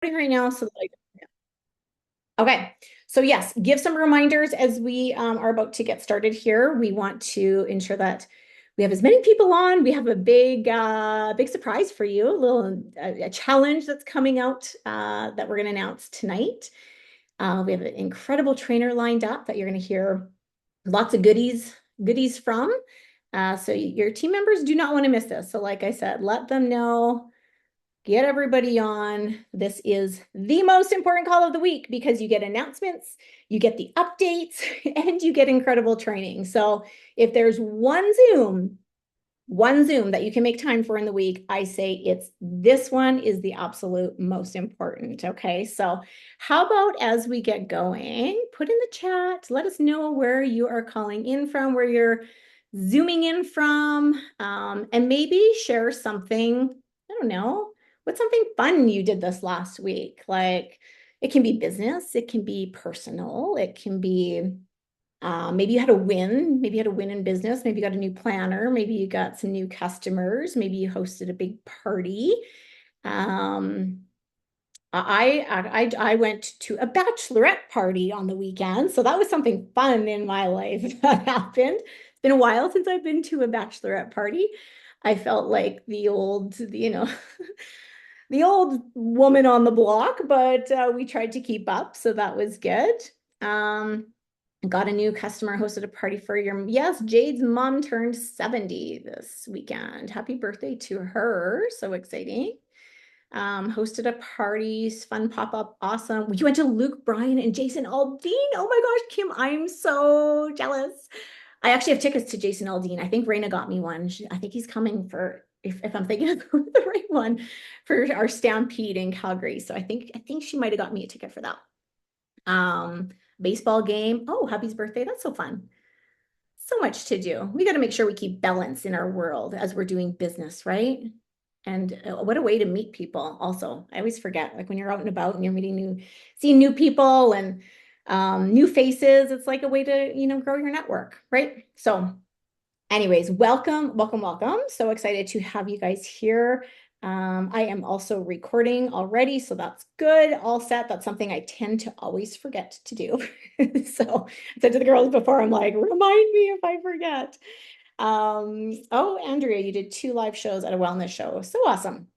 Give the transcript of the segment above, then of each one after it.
Right now, so like, okay. So yes, give some reminders as we are about to get started here. We want to ensure that we have as many people on. We have a big surprise for you, a challenge that's coming out that we're going to announce tonight. We have an incredible trainer lined up that you're going to hear lots of goodies from. So your team members do not want to miss this. So like I said, let them know, get everybody on. This is the most important call of the week because you get announcements, you get the updates, and you get incredible training. So if there's one Zoom that you can make time for in the week, I say it's this one is the absolute most important. Okay. So, how about as we get going, put in the chat, let us know where you are calling in from, where you're Zooming in from, and maybe share something. I don't know. What's something fun you did this last week? Like it can be business, it can be personal, it can be maybe you had a win. Maybe you had a win in business. Maybe you got a new planner. Maybe you got some new customers. Maybe you hosted a big party. Um, I went to a bachelorette party on the weekend, so that was something fun in my life that happened. It's been a while since I've been to a bachelorette party. I felt like the old woman on the block, but we tried to keep up, so that was good. Um, Got a new customer, hosted a party for yes, Jade's mom turned 70 this weekend. Happy birthday to her. So exciting. Hosted a party, fun pop-up, awesome. We went to Luke, Brian, and Jason Aldean. Oh my gosh, Kim, I'm so jealous. I actually have tickets to Jason Aldean. I think Raina got me one. I think he's coming for, if I'm thinking of the right one, for our Stampede in Calgary. So I think she might have got me a ticket for that. Um, Baseball game. Oh, hubby's birthday. That's so fun. So much to do. We got to make sure we keep balance in our world as we're doing business, right? And what a way to meet people also. I always forget, like when you're out and about and you're seeing new people and new faces, it's like a way to, grow your network, right? So anyways, welcome. So excited to have you guys here. I am also recording already, so that's good. All set. That's something I tend to always forget to do. So I said to the girls before, I'm like, remind me if I forget. Oh, Andrea, you did 2 live shows at a wellness show. So awesome.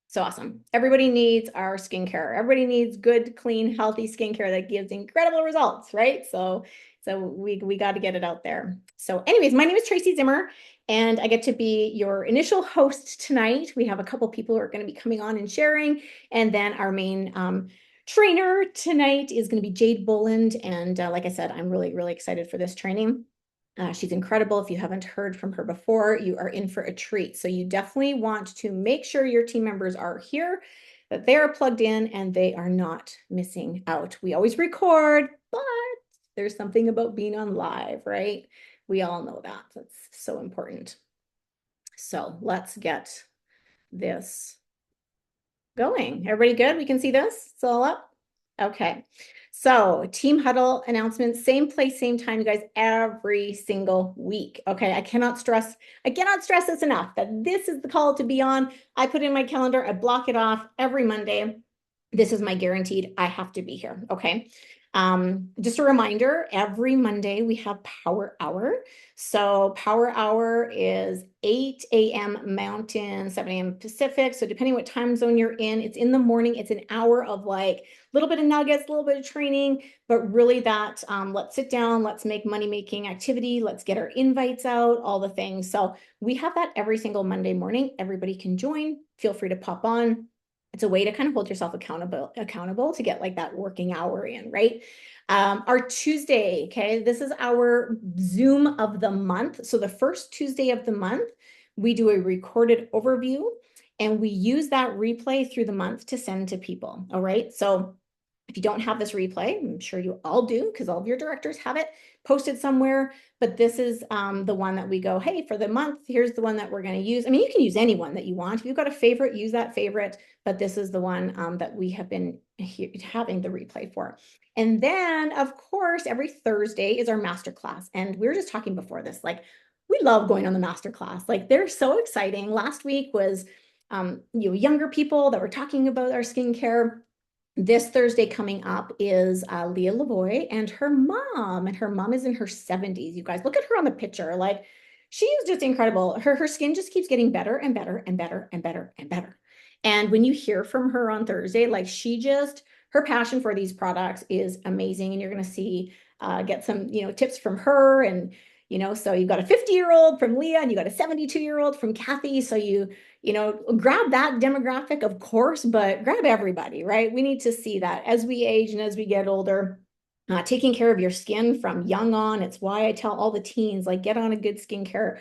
So awesome. Everybody needs our skincare. Everybody needs good, clean, healthy skincare that gives incredible results, right? So we got to get it out there. So anyways, my name is Tracy Zimmer and I get to be your initial host tonight. We have a couple people who are going to be coming on and sharing. And then our main trainer tonight is going to be Jade Boland. And like I said, I'm really, really excited for this training. She's incredible. If you haven't heard from her before, you are in for a treat. So you definitely want to make sure your team members are here, that they are plugged in and they are not missing out. We always record, but there's something about being on live, right? We all know that. That's so important. So let's get this going. Everybody good? We can see this? It's all up? Okay. So team huddle announcements, same place, same time, you guys, every single week. Okay. I cannot stress this enough that this is the call to be on. I put in my calendar, I block it off every Monday. This is my guaranteed, I have to be here. Okay. Just a reminder, every Monday we have Power Hour. So Power Hour is 8 a.m. Mountain, 7 a.m. Pacific. So depending what time zone you're in, it's in the morning. It's an hour of like a little bit of nuggets, a little bit of training, but really that let's sit down, let's make money-making activity, let's get our invites out, all the things. So we have that every single Monday morning. Everybody can join. Feel free to pop on. It's a way to kind of hold yourself accountable to get like that working hour in, right? Our Tuesday, okay, this is our Zoom of the month. So the first Tuesday of the month, we do a recorded overview and we use that replay through the month to send to people. All right. So if you don't have this replay, I'm sure you all do because all of your directors have it posted somewhere. But this is the one that we go, hey, for the month, here's the one that we're going to use. I mean, you can use any one that you want. If you've got a favorite, use that favorite. But this is the one that we have been having the replay for. And then, of course, every Thursday is our masterclass. And we were just talking before this, like, we love going on the masterclass. Like, they're so exciting. Last week was younger people that were talking about our skincare. this Thursday coming up is Leah Lavoie and her mom. And her mom is in her 70s. You guys, look at her on the picture. Like, she is just incredible. Her skin just keeps getting better and better and better and better and better. And when you hear from her on Thursday, like, her passion for these products is amazing. And you're going to see, get some, tips from her. And, so you've got a 50-year-old from Leah and you got a 72-year-old from Kathy. So grab that demographic, of course, but grab everybody, right? We need to see that as we age and as we get older, taking care of your skin from young on. It's why I tell all the teens, like, get on a good skincare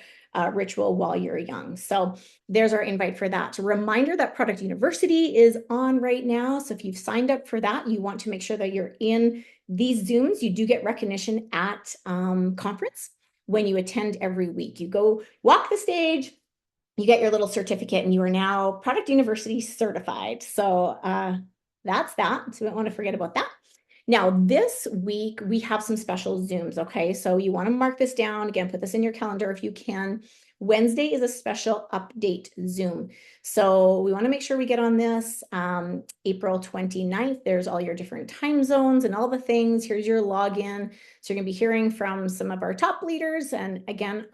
ritual while you're young. So there's our invite for that. A reminder that Product University is on right now. So if you've signed up for that, you want to make sure that you're in these Zooms. You do get recognition at conference when you attend every week. You go walk the stage, you get your little certificate, and you are now Product University certified. So that's that. So we don't want to forget about that. Now, this week, we have some special Zooms, okay? So you want to mark this down. Again, put this in your calendar if you can. Wednesday is a special update Zoom. So we want to make sure we get on this. April 29th, there's all your different time zones and all the things. Here's your login. So you're going to be hearing from some of our top leaders. And again,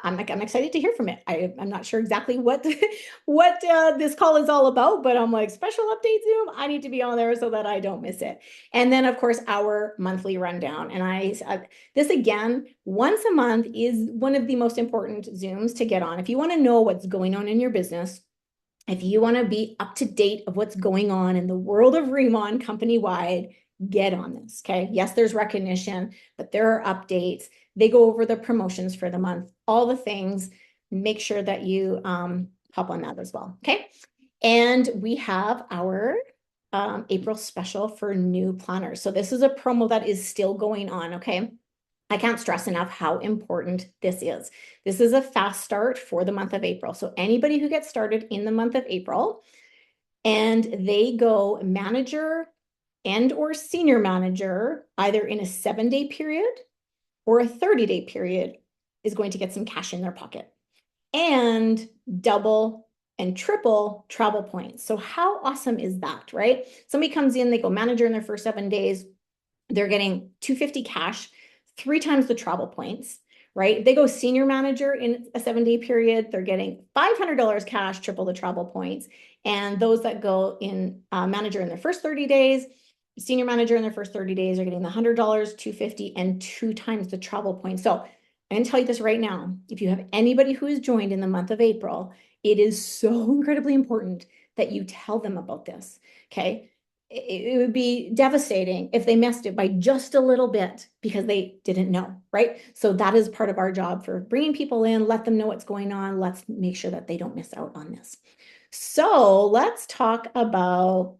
I'm excited to hear from it. I'm not sure exactly what this call is all about, but I'm like, special update Zoom. I need to be on there so that I don't miss it. And then, of course, our monthly rundown. And this again, once a month is one of the most important Zooms to get on. If you want to know what's going on in your business, if you want to be up to date of what's going on in the world of RIMAN company-wide, get on this, okay? Yes, there's recognition, but there are updates. They go over the promotions for the month, all the things. Make sure that you hop on that as well, okay? And we have our April special for new planners. So this is a promo that is still going on, okay? I can't stress enough how important this is. This is a fast start for the month of April. So anybody who gets started in the month of April and they go manager and or senior manager, either in a 7-day period or a 30-day period, is going to get some cash in their pocket and double and triple travel points. So how awesome is that, right? Somebody comes in, they go manager in their first 7 days, they're getting $250 cash, 3 times the travel points, right? They go senior manager in a 7-day period, they're getting $500 cash, triple the travel points. And those that go in manager in their first 30 days, senior manager in their first 30 days are getting the $100, $250, and 2 times the travel points. So I can tell you this right now, if you have anybody who has joined in the month of April, it is so incredibly important that you tell them about this, okay? It would be devastating if they missed it by just a little bit because they didn't know, right? So that is part of our job for bringing people in, let them know what's going on. Let's make sure that they don't miss out on this. So let's talk about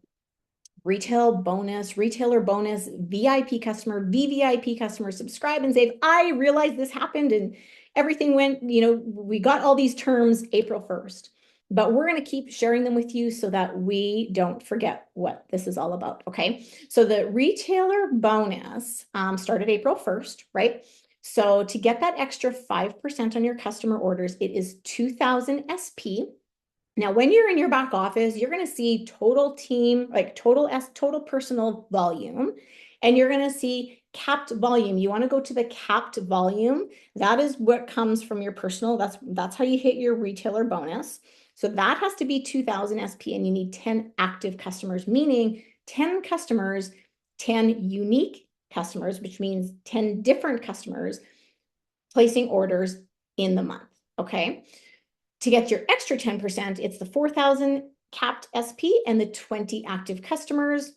retailer bonus, VIP customer, VVIP customer, subscribe and save. I realized this happened and everything went, we got all these terms April 1st. But we're going to keep sharing them with you so that we don't forget what this is all about, okay? So the retailer bonus started April 1st, right? So to get that extra 5% on your customer orders, it is 2,000 SP. Now, when you're in your back office, you're going to see total team, like total personal volume, and you're going to see capped volume. You want to go to the capped volume. That is what comes from your personal. That's how you hit your retailer bonus. So that has to be 2,000 SP, and you need 10 active customers, meaning 10 customers, 10 unique customers, which means 10 different customers placing orders in the month, okay? To get your extra 10%, it's the 4,000 capped SP and the 20 active customers.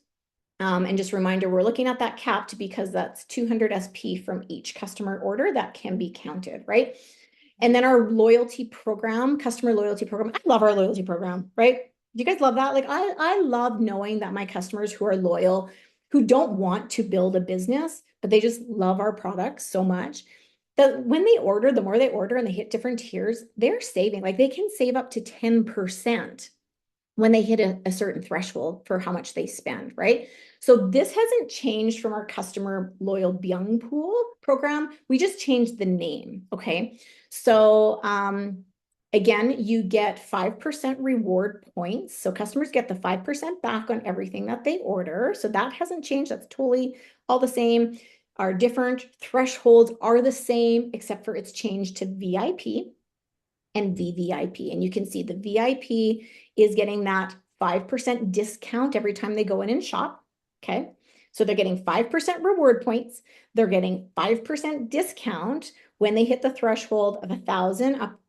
And just a reminder, we're looking at that capped because that's 200 SP from each customer order that can be counted, right? And then our loyalty program, customer loyalty program. I love our loyalty program, right? Do you guys love that? Like I love knowing that my customers who are loyal, who don't want to build a business, but they just love our products so much, that when they order, the more they order and they hit different tiers, they're saving. Like they can save up to 10% when they hit a certain threshold for how much they spend, right? So this hasn't changed from our customer loyal Byung Pool program. We just changed the name, okay? So Again, you get 5% reward points. So customers get the 5% back on everything that they order. So that hasn't changed. That's totally all the same. Our different thresholds are the same, except for it's changed to VIP and VVIP. And you can see the VIP is getting that 5% discount every time they go in and shop. Okay. So they're getting 5% reward points. They're getting 5% discount when they hit the threshold of 1,000 up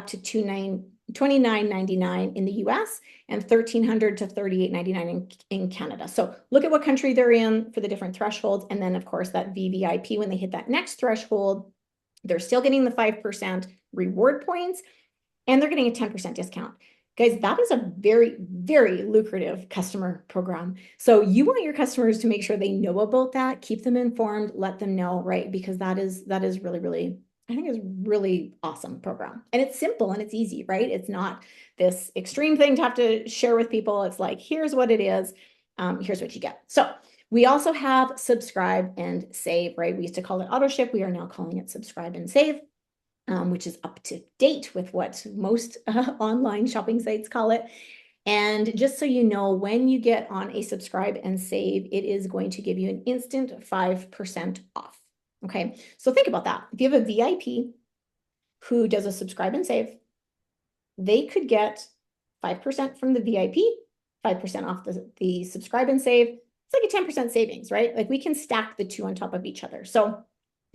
to $29.99 in the US and $1,300 to $38.99 in Canada. So look at what country they're in for the different thresholds. And then of course that VVIP, when they hit that next threshold, they're still getting the 5% reward points and they're getting a 10% discount. Guys, that is a very, very lucrative customer program. So you want your customers to make sure they know about that, keep them informed, let them know, right? Because that is really, really, I think is really awesome program. And it's simple and it's easy, right? It's not this extreme thing to have to share with people. It's like, here's what it is. Here's what you get. So we also have subscribe and save, right? We used to call it auto ship. We are now calling it subscribe and save. Which is up to date with what most online shopping sites call it. And just so you know, when you get on a subscribe and save, it is going to give you an instant 5% off. Okay, so think about that. If you have a VIP who does a subscribe and save, they could get 5% from the VIP, 5% off the subscribe and save. It's like a 10% savings, right? Like we can stack the two on top of each other. So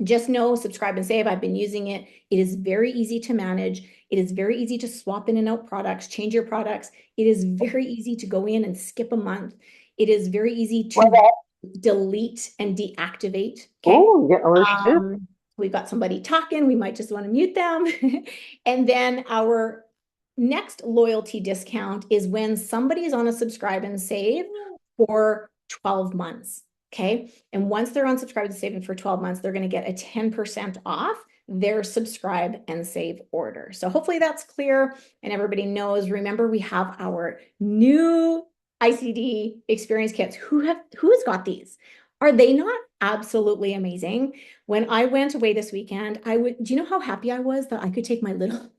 just know, subscribe and save. I've been using it. It is very easy to manage. It is very easy to swap in and out products, change your products. It is very easy to go in and skip a month. It is very easy to delete and deactivate. Okay. We've got somebody talking. We might just want to mute them. And then our next loyalty discount is when somebody is on a subscribe and save for 12 months. Okay. And once they're on subscribe and save for 12 months, they're going to get a 10% off their subscribe and save order. So hopefully that's clear and everybody knows. Remember, we have our new ICD experience kits. Who has got these? Are they not absolutely amazing? When I went away this weekend, do you know how happy I was that I could take my little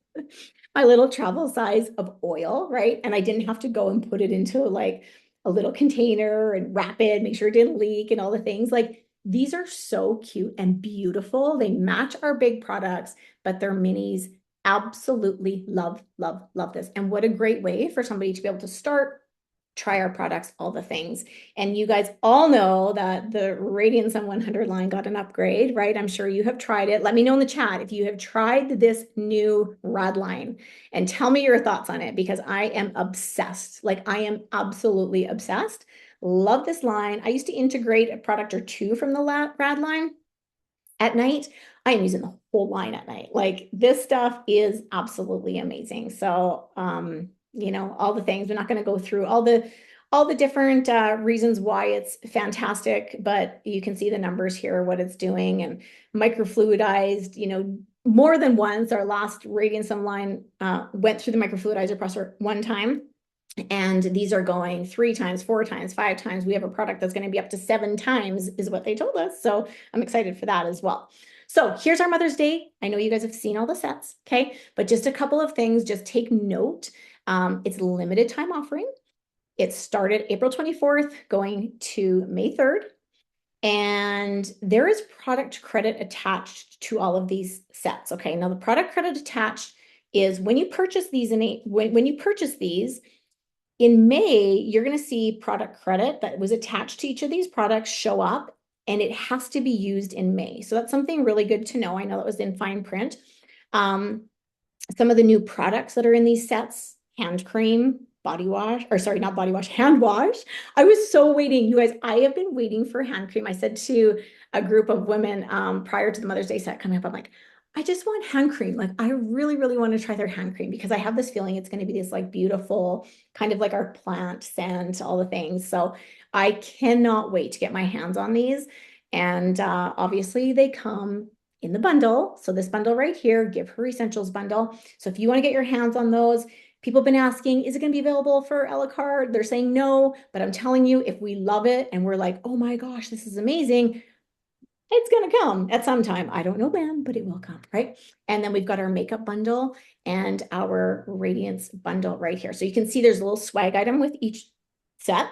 travel size of oil, right? And I didn't have to go and put it into like a little container and wrap it, make sure it didn't leak and all the things. Like these are so cute and beautiful. They match our big products, but they're minis. Absolutely love, love, love this. And what a great way for somebody to be able to start, try our products, all the things. And you guys all know that the Radiant Sun 100 line got an upgrade, right? I'm sure you have tried it. Let me know in the chat if you have tried this new rad line and tell me your thoughts on it because I am obsessed. Like I am absolutely obsessed. Love this line. I used to integrate a product or two from the rad line at night. I am using the whole line at night. Like this stuff is absolutely amazing. So, you know, all the things. We're not going to go through all the different reasons why it's fantastic, but you can see the numbers here, what it's doing, and microfluidized, you know, more than once. Our last Radiant Sun line went through the microfluidizer presser one time, and these are going 3 times, 4 times, 5 times. We have a product that's going to be up to 7 times is what they told us. So I'm excited for that as well. So here's our Mother's Day. I know you guys have seen all the sets, okay? But just a couple of things, just take note. It's a limited time offering. It started April 24th, going to May 3rd. And there is product credit attached to all of these sets. Okay, now the product credit attached is when you purchase these when you purchase these in May, you're going to see product credit that was attached to each of these products show up, and it has to be used in May. So that's something really good to know. I know that was in fine print. Some of the new products that are in these sets, hand cream, body wash, or sorry, not body wash, hand wash. I was so waiting. You guys, I have been waiting for hand cream. I said to a group of women prior to the Mother's Day set coming up, I'm like, I just want hand cream. Like, I really, really want to try their hand cream because I have this feeling it's going to be this like beautiful, kind of like our plant scent, all the things. So I cannot wait to get my hands on these. And obviously they come in the bundle. So this bundle right here, Give Her Essentials bundle. So if you want to get your hands on those, people have been asking, is it going to be available for a la carte? They're saying no, but I'm telling you, if we love it and we're like, oh my gosh, this is amazing, It's going to come at some time. I don't know when, but it will come, right? And then we've got our makeup bundle and our radiance bundle right here. So you can see there's a little swag item with each set.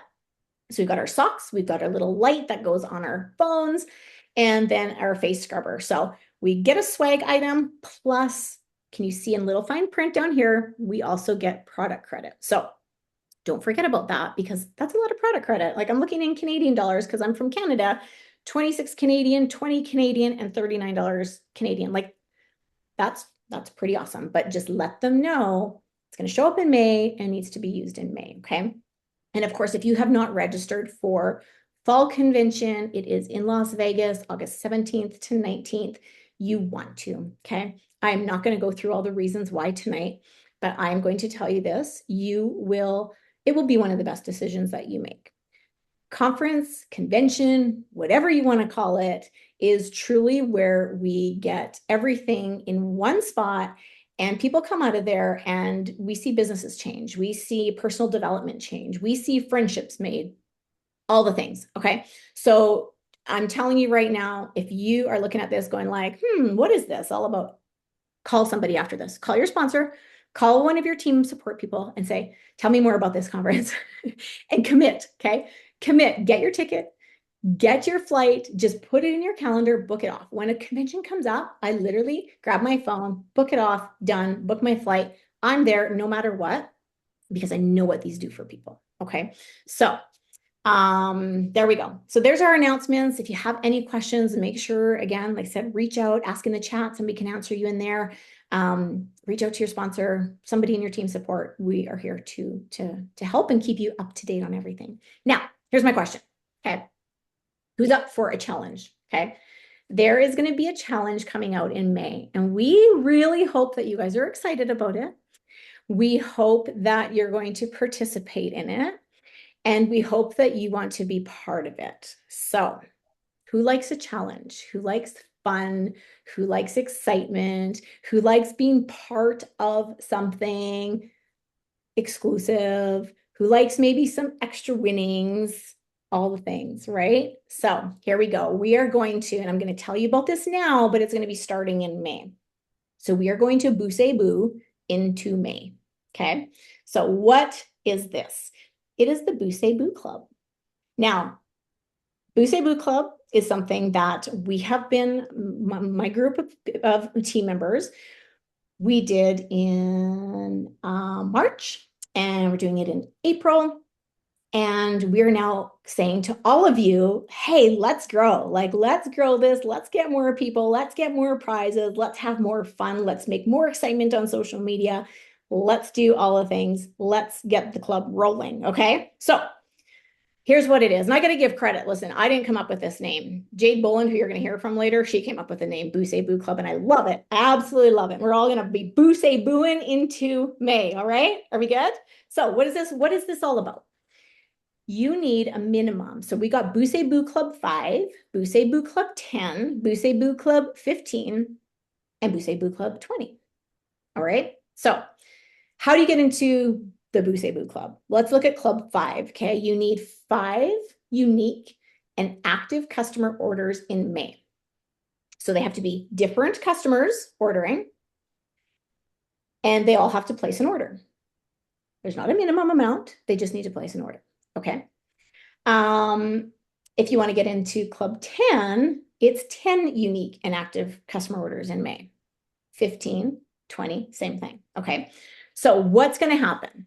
So we've got our socks, we've got our little light that goes on our phones, and then our face scrubber. So we get a swag item plus, can you see in little fine print down here, we also get product credit. So don't forget about that because that's a lot of product credit. Like I'm looking in Canadian dollars because I'm from Canada, 26 Canadian, 20 Canadian, and $39 Canadian. Like that's pretty awesome. But just let them know it's going to show up in May and needs to be used in May. Okay. And of course, if you have not registered for Fall Convention, it is in Las Vegas, August 17th to 19th. You want to, okay? I'm not going to go through all the reasons why tonight, but I'm going to tell you this. It will be one of the best decisions that you make. Conference, convention, whatever you want to call it, is truly where we get everything in one spot and people come out of there and we see businesses change. We see personal development change. We see friendships made, all the things. Okay. So I'm telling you right now, if you are looking at this going like, what is this all about? Call somebody after this. Call your sponsor, call one of your team support people and say, tell me more about this conference and commit. Okay. Commit, get your ticket, get your flight, just put it in your calendar, book it off. When a convention comes up, I literally grab my phone, book it off, done, book my flight. I'm there no matter what, because I know what these do for people. Okay. So there we go. So there's our announcements. If you have any questions, make sure, again, like I said, reach out, ask in the chat. Somebody can answer you in there. Reach out to your sponsor, somebody in your team support. We are here to help and keep you up to date on everything. Now, here's my question. Okay. Who's up for a challenge? Okay. There is going to be a challenge coming out in May, and we really hope that you guys are excited about it. We hope that you're going to participate in it. And we hope that you want to be part of it. So, who likes a challenge? Who likes fun? Who likes excitement? Who likes being part of something exclusive? Who likes maybe some extra winnings? All the things, right? So, here we go. We are going to, and I'm going to tell you about this now, but it's going to be starting in May. So, we are going to BooSeBoo into May. Okay. So, what is this? It is the BooSeBoo Club. Now, BooSeBoo Club is something that we have been, my group of team members, we did in March, and we're doing it in April. And we're now saying to all of you, hey, let's grow. Like, let's grow this. Let's get more people. Let's get more prizes. Let's have more fun. Let's make more excitement on social media. Let's do all the things. Let's get the club rolling. Okay. So here's what it is. And I got to give credit. Listen, I didn't come up with this name. Jade Boland, who you're going to hear from later, she came up with the name BooSeBoo Club. And I love it. Absolutely love it. We're all going to be BooSeBooing into May. All right. Are we good? So what is this? What is this all about? You need a minimum. So we got BooSeBoo Club 5, BooSeBoo Club 10, BooSeBoo Club 15, and BooSeBoo Club 20. All right. So how do you get into the BooSeBoo Club? Let's look at Club 5. Okay. You need 5 unique and active customer orders in May. So they have to be different customers ordering, and they all have to place an order. There's not a minimum amount. They just need to place an order. Okay. If you want to get into Club 10, it's 10 unique and active customer orders in May. 15, 20, same thing. Okay. So what's going to happen?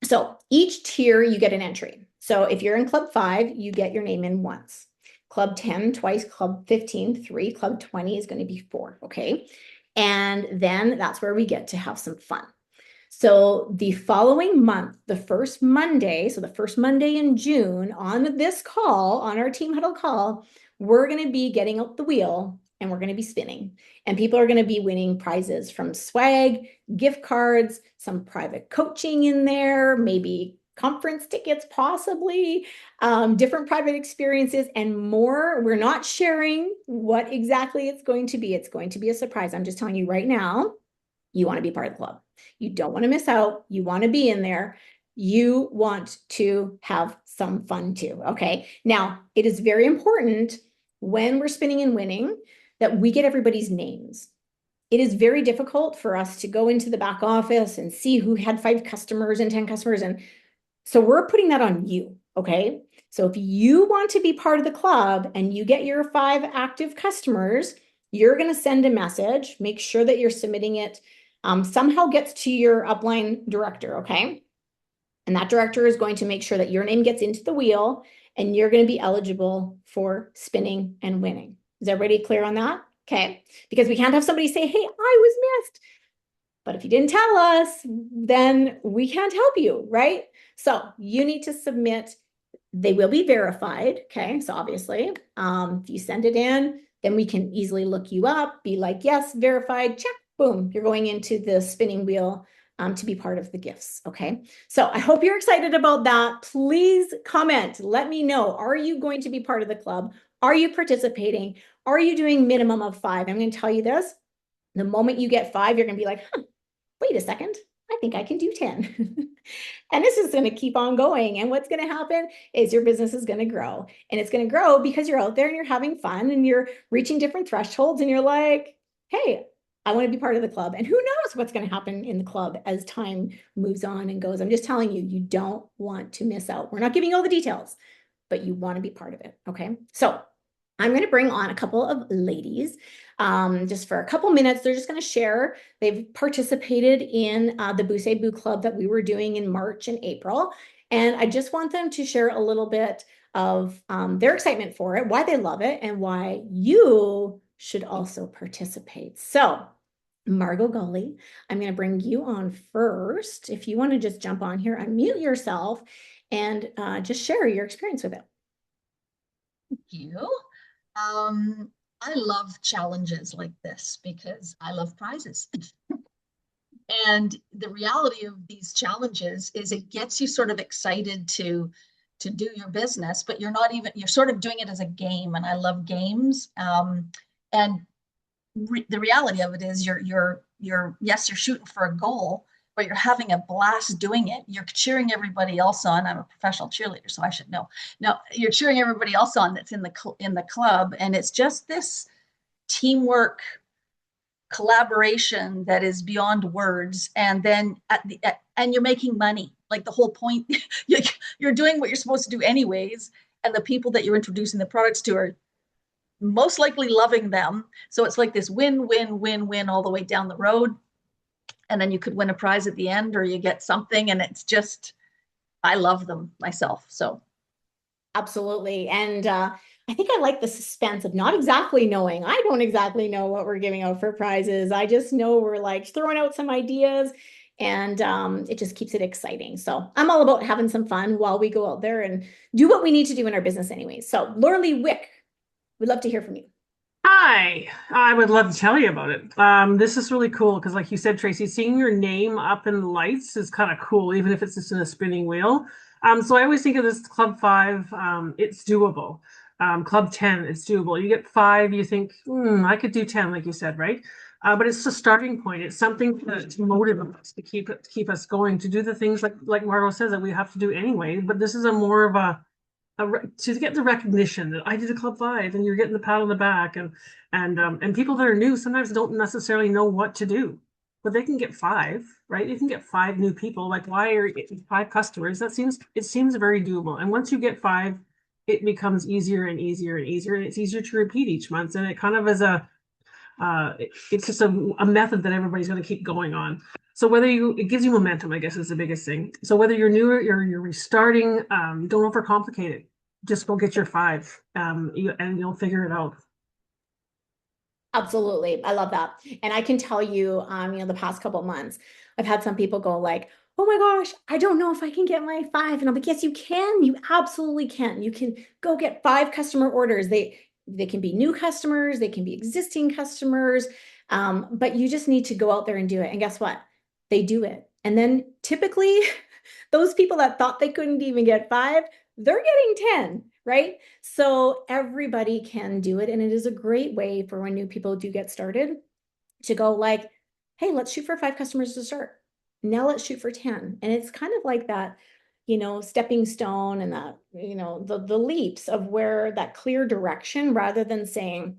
So each tier, you get an entry. So if you're in Club 5, you get your name in once. Club 10, twice. Club 15, 3. Club 20 is going to be 4. Okay. And then that's where we get to have some fun. So the following month, the first Monday, so the first Monday in June, on this call, on our Team Huddle call, we're going to be getting out the wheel and we're going to be spinning. And people are going to be winning prizes from swag, gift cards, some private coaching in there, maybe conference tickets, possibly, different private experiences and more. We're not sharing what exactly it's going to be. It's going to be a surprise. I'm just telling you right now, you want to be part of the club. You don't want to miss out. You want to be in there. You want to have some fun too. Okay. Now, it is very important when we're spinning and winning that we get everybody's names. It is very difficult for us to go into the back office and see who had 5 customers and 10 customers. And so we're putting that on you, okay? So if you want to be part of the club and you get your 5 active customers, you're going to send a message, make sure that you're submitting it, somehow gets to your upline director, okay? And that director is going to make sure that your name gets into the wheel and you're going to be eligible for spinning and winning. Is everybody clear on that? Okay. Because we can't have somebody say, hey, I was missed. But if you didn't tell us, then we can't help you, right? So you need to submit. They will be verified. Okay. So obviously, if you send it in, then we can easily look you up, be like, yes, verified, check, boom, you're going into the spinning wheel to be part of the gifts. Okay. So I hope you're excited about that. Please comment. Let me know. Are you going to be part of the club? Are you participating? Are you doing minimum of 5? I'm going to tell you this. The moment you get 5, you're going to be like, wait a second, I think I can do 10. And this is going to keep on going. And what's going to happen is your business is going to grow. And it's going to grow because you're out there and you're having fun and you're reaching different thresholds and you're like, hey, I want to be part of the club. And who knows what's going to happen in the club as time moves on and goes. I'm just telling you, you don't want to miss out. We're not giving you all the details, but you want to be part of it. Okay. So I'm going to bring on a couple of ladies just for a couple minutes. They're just going to share. They've participated in the BooSeBoo Club that we were doing in March and April. And I just want them to share a little bit of their excitement for it, why they love it, and why you should also participate. So Margot Gully, I'm going to bring you on first. If you want to just jump on here, unmute yourself, and just share your experience with it. Thank you. I love challenges like this because I love prizes. And the reality of these challenges is it gets you sort of excited to do your business, but you're sort of doing it as a game. And I love games. And the reality of it is yes, you're shooting for a goal, but you're having a blast doing it. You're cheering everybody else on. I'm a professional cheerleader, so I should know. No, you're cheering everybody else on that's in the club, and it's just this teamwork, collaboration that is beyond words. And then and you're making money. Like the whole point, you're doing what you're supposed to do anyways, and the people that you're introducing the products to are most likely loving them. So it's like this win, win, win, win all the way down the road. And then you could win a prize at the end or you get something. And it's just, I love them myself. So absolutely. And I think I like the suspense of not exactly knowing. I don't exactly know what we're giving out for prizes. I just know we're like throwing out some ideas and it just keeps it exciting. So I'm all about having some fun while we go out there and do what we need to do in our business anyways. So Lorley Wick, we'd love to hear from you. Hi, I would love to tell you about it. This is really cool because, like you said, Tracy, seeing your name up in lights is kind of cool, even if it's just in a spinning wheel. So I always think of this Club 5, it's doable. Club 10, it's doable. You get 5, you think, I could do 10, like you said, right? But it's a starting point. It's something to motivate us, to keep us going, to do the things like Margot says that we have to do anyway. But this is a more of a to get the recognition that I did a Club 5 and you're getting the pat on the back and people that are new sometimes don't necessarily know what to do, but they can get 5, right? You can get 5 new people. Like, why are 5 customers? It seems very doable. And once you get 5, it becomes easier and easier and easier, and it's easier to repeat each month. And it kind of is it's just a method that everybody's going to keep going on. So it gives you momentum, I guess, is the biggest thing. So whether you're new or you're restarting, don't overcomplicate it. Just go get your 5, and you'll figure it out. Absolutely. I love that. And I can tell you, the past couple of months, I've had some people go like, oh my gosh, I don't know if I can get my 5. And I'm like, yes, you can. You absolutely can. You can go get 5 customer orders. They can be new customers, they can be existing customers, but you just need to go out there and do it. And guess what? They do it. And then typically those people that thought they couldn't even get 5, they're getting 10, right? So everybody can do it. And it is a great way for when new people do get started to go like, hey, let's shoot for 5 customers to start. Now let's shoot for 10. And it's kind of like that stepping stone and that, the leaps of where that clear direction rather than saying,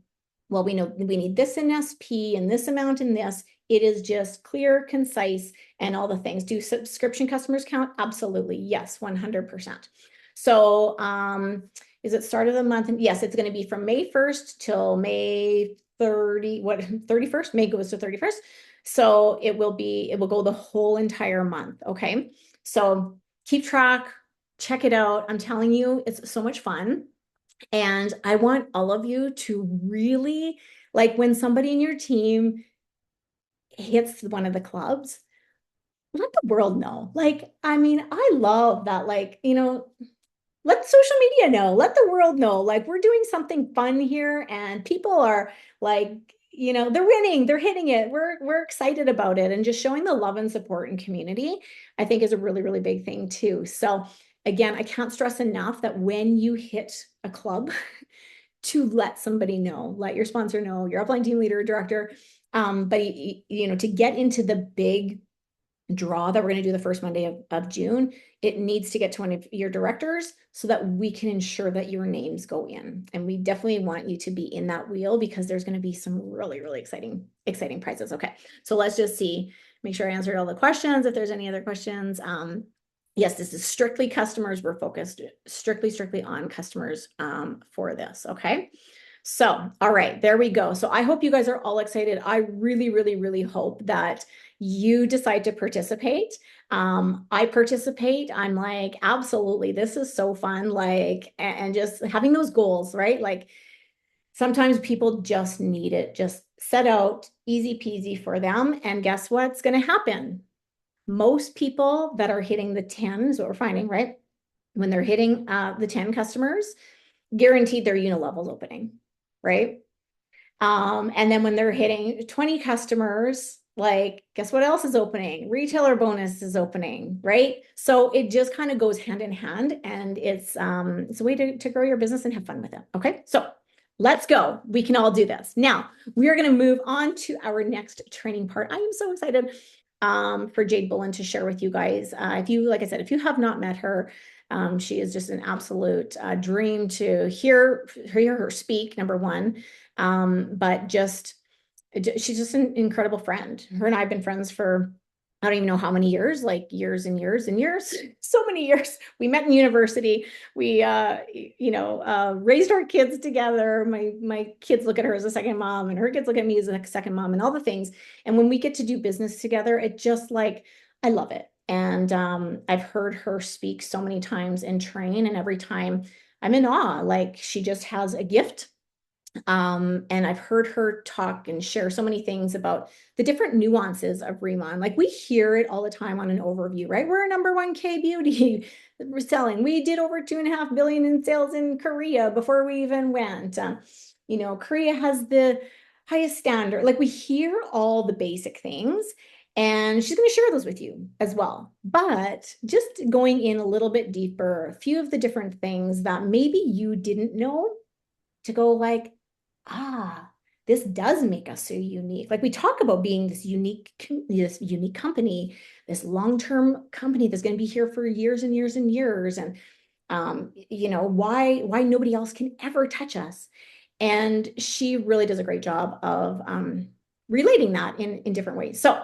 well, we know we need this in SP and this amount in this. It is just clear, concise, and all the things. Do subscription customers count? Absolutely. Yes, 100%. So, is it start of the month? Yes, it's going to be from May 1st till May 31st? May goes to 31st. So it will go the whole entire month. Okay. So keep track, check it out. I'm telling you, it's so much fun. And I want all of you to really, like, when somebody in your team hits one of the clubs, let the world know. Like, I mean, I love that, like, let social media know, let the world know, like, we're doing something fun here and people are like, they're winning, they're hitting it. We're excited about it. And just showing the love and support and community, I think is a really, really big thing too. So again, I can't stress enough that when you hit a club, to let somebody know, let your sponsor know, your upline team leader, director, but to get into the big draw that we're going to do the first Monday of June, it needs to get to one of your directors so that we can ensure that your names go in. And we definitely want you to be in that wheel because there's going to be some really, really exciting prizes. Okay. So let's just see, make sure I answered all the questions. If there's any other questions, yes, this is strictly customers. We're focused strictly on customers for this. Okay. So, all right, there we go. So I hope you guys are all excited. I really, really, really hope that you decide to participate. I participate. I'm like, absolutely, this is so fun. Like, and just having those goals, right? Like sometimes people just need it, just set out easy peasy for them. And guess what's going to happen? Most people that are hitting the 10 is what we're finding, right? When they're hitting the 10 customers, guaranteed their unit level's opening, right? And then when they're hitting 20 customers, like, guess what else is opening? Retailer bonus is opening, right? So it just kind of goes hand in hand, and it's a way to grow your business and have fun with it. Okay, so let's go. We can all do this. Now we are going to move on to our next training part. I am so excited for Jade Bullen to share with you guys. Like I said, if you have not met her, she is just an absolute dream to hear her speak, number one. But she's just an incredible friend. Her and I have been friends for, I don't even know how many years, like years and years and years, so many years. We met in university. We, raised our kids together. My kids look at her as a second mom and her kids look at me as a second mom and all the things. And when we get to do business together, it just like, I love it. And I've heard her speak so many times and train, and every time I'm in awe. Like she just has a gift. And I've heard her talk and share so many things about the different nuances of RIMAN. Like we hear it all the time on an overview, right? We're a number 1K beauty. We're selling. We did over 2.5 billion in sales in Korea before we even went. Korea has the highest standard. Like we hear all the basic things, and she's going to share those with you as well. But just going in a little bit deeper, a few of the different things that maybe you didn't know, to go like, this does make us so unique. Like we talk about being this unique company, this long-term company that's going to be here for years and years and years. And, why nobody else can ever touch us. And she really does a great job of relating that in different ways. So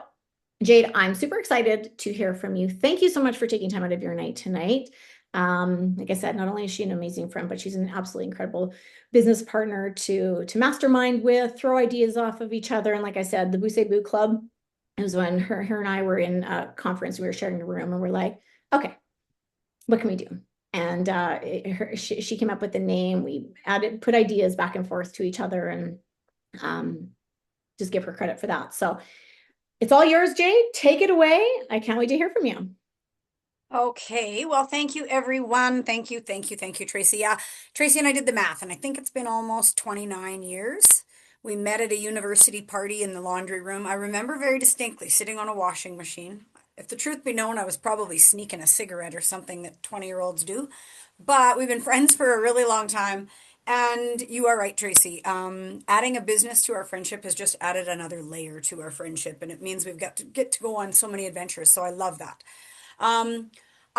Jade, I'm super excited to hear from you. Thank you so much for taking time out of your night tonight. Like I said, not only is she an amazing friend, but she's an absolutely incredible business partner to mastermind with, throw ideas off of each other. And like I said, the BooSeBoo Club, it was when her and I were in a conference, we were sharing a room and we're like, okay, what can we do? And she came up with the name. We put ideas back and forth to each other, and just give her credit for that. So it's all yours, Jade. Take it away. I can't wait to hear from you. Okay, well, thank you, everyone. Thank you, Tracy. Yeah, Tracy and I did the math, and I think it's been almost 29 years. We met at a university party in the laundry room. I remember very distinctly sitting on a washing machine. If the truth be known, I was probably sneaking a cigarette or something that 20-year-olds do. But we've been friends for a really long time. And you are right, Tracy. Adding a business to our friendship has just added another layer to our friendship. And it means we've got to get to go on so many adventures. So I love that.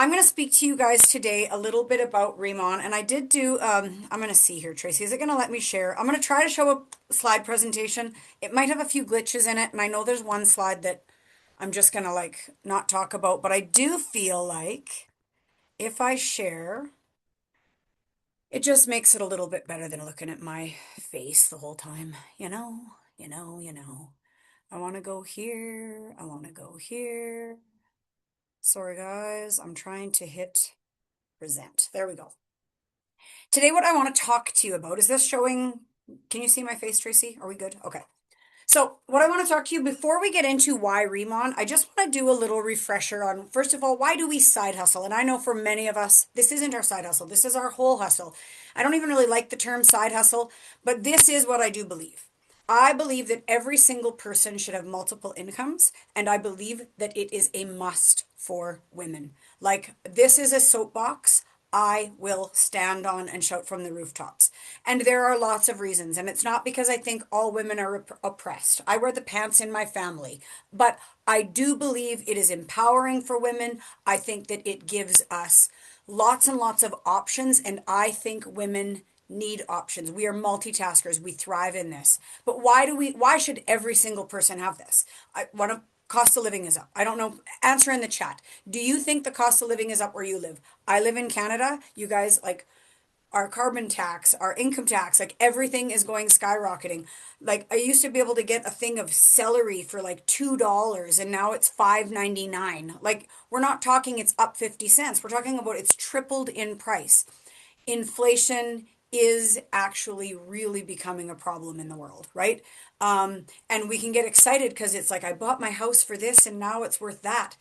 I'm going to speak to you guys today a little bit about RIMAN, and I did do, I'm going to see here, Tracy, is it going to let me share? I'm going to try to show a slide presentation. It might have a few glitches in it, and I know there's one slide that I'm just going to like not talk about, but I do feel like if I share, it just makes it a little bit better than looking at my face the whole time. You know. I want to go here. I want to go here. Sorry, guys. I'm trying to hit present. There we go. Today, what I want to talk to you about is this showing. Can you see my face, Tracy? Are we good? Okay. So what I want to talk to you before we get into why RIMAN, I just want to do a little refresher on, first of all, why do we side hustle? And I know for many of us, this isn't our side hustle. This is our whole hustle. I don't even really like the term side hustle, but this is what I do believe. I believe that every single person should have multiple incomes, and I believe that it is a must for women. Like, this is a soapbox I will stand on and shout from the rooftops. And there are lots of reasons. And it's not because I think all women are oppressed. I wear the pants in my family. But I do believe it is empowering for women. I think that it gives us lots and lots of options. And I think women need options. We are multitaskers. We thrive in this. But why should every single person have this? Cost of living is up. I don't know. Answer in the chat. Do you think the cost of living is up where you live? I live in Canada. You guys, like, our carbon tax, our income tax, like everything is going skyrocketing. Like, I used to be able to get a thing of celery for like $2 and now it's $5.99. Like, we're not talking it's up 50 cents. We're talking about it's tripled in price. Inflation is actually really becoming a problem in the world, right? And we can get excited because it's like, I bought my house for this and now it's worth that.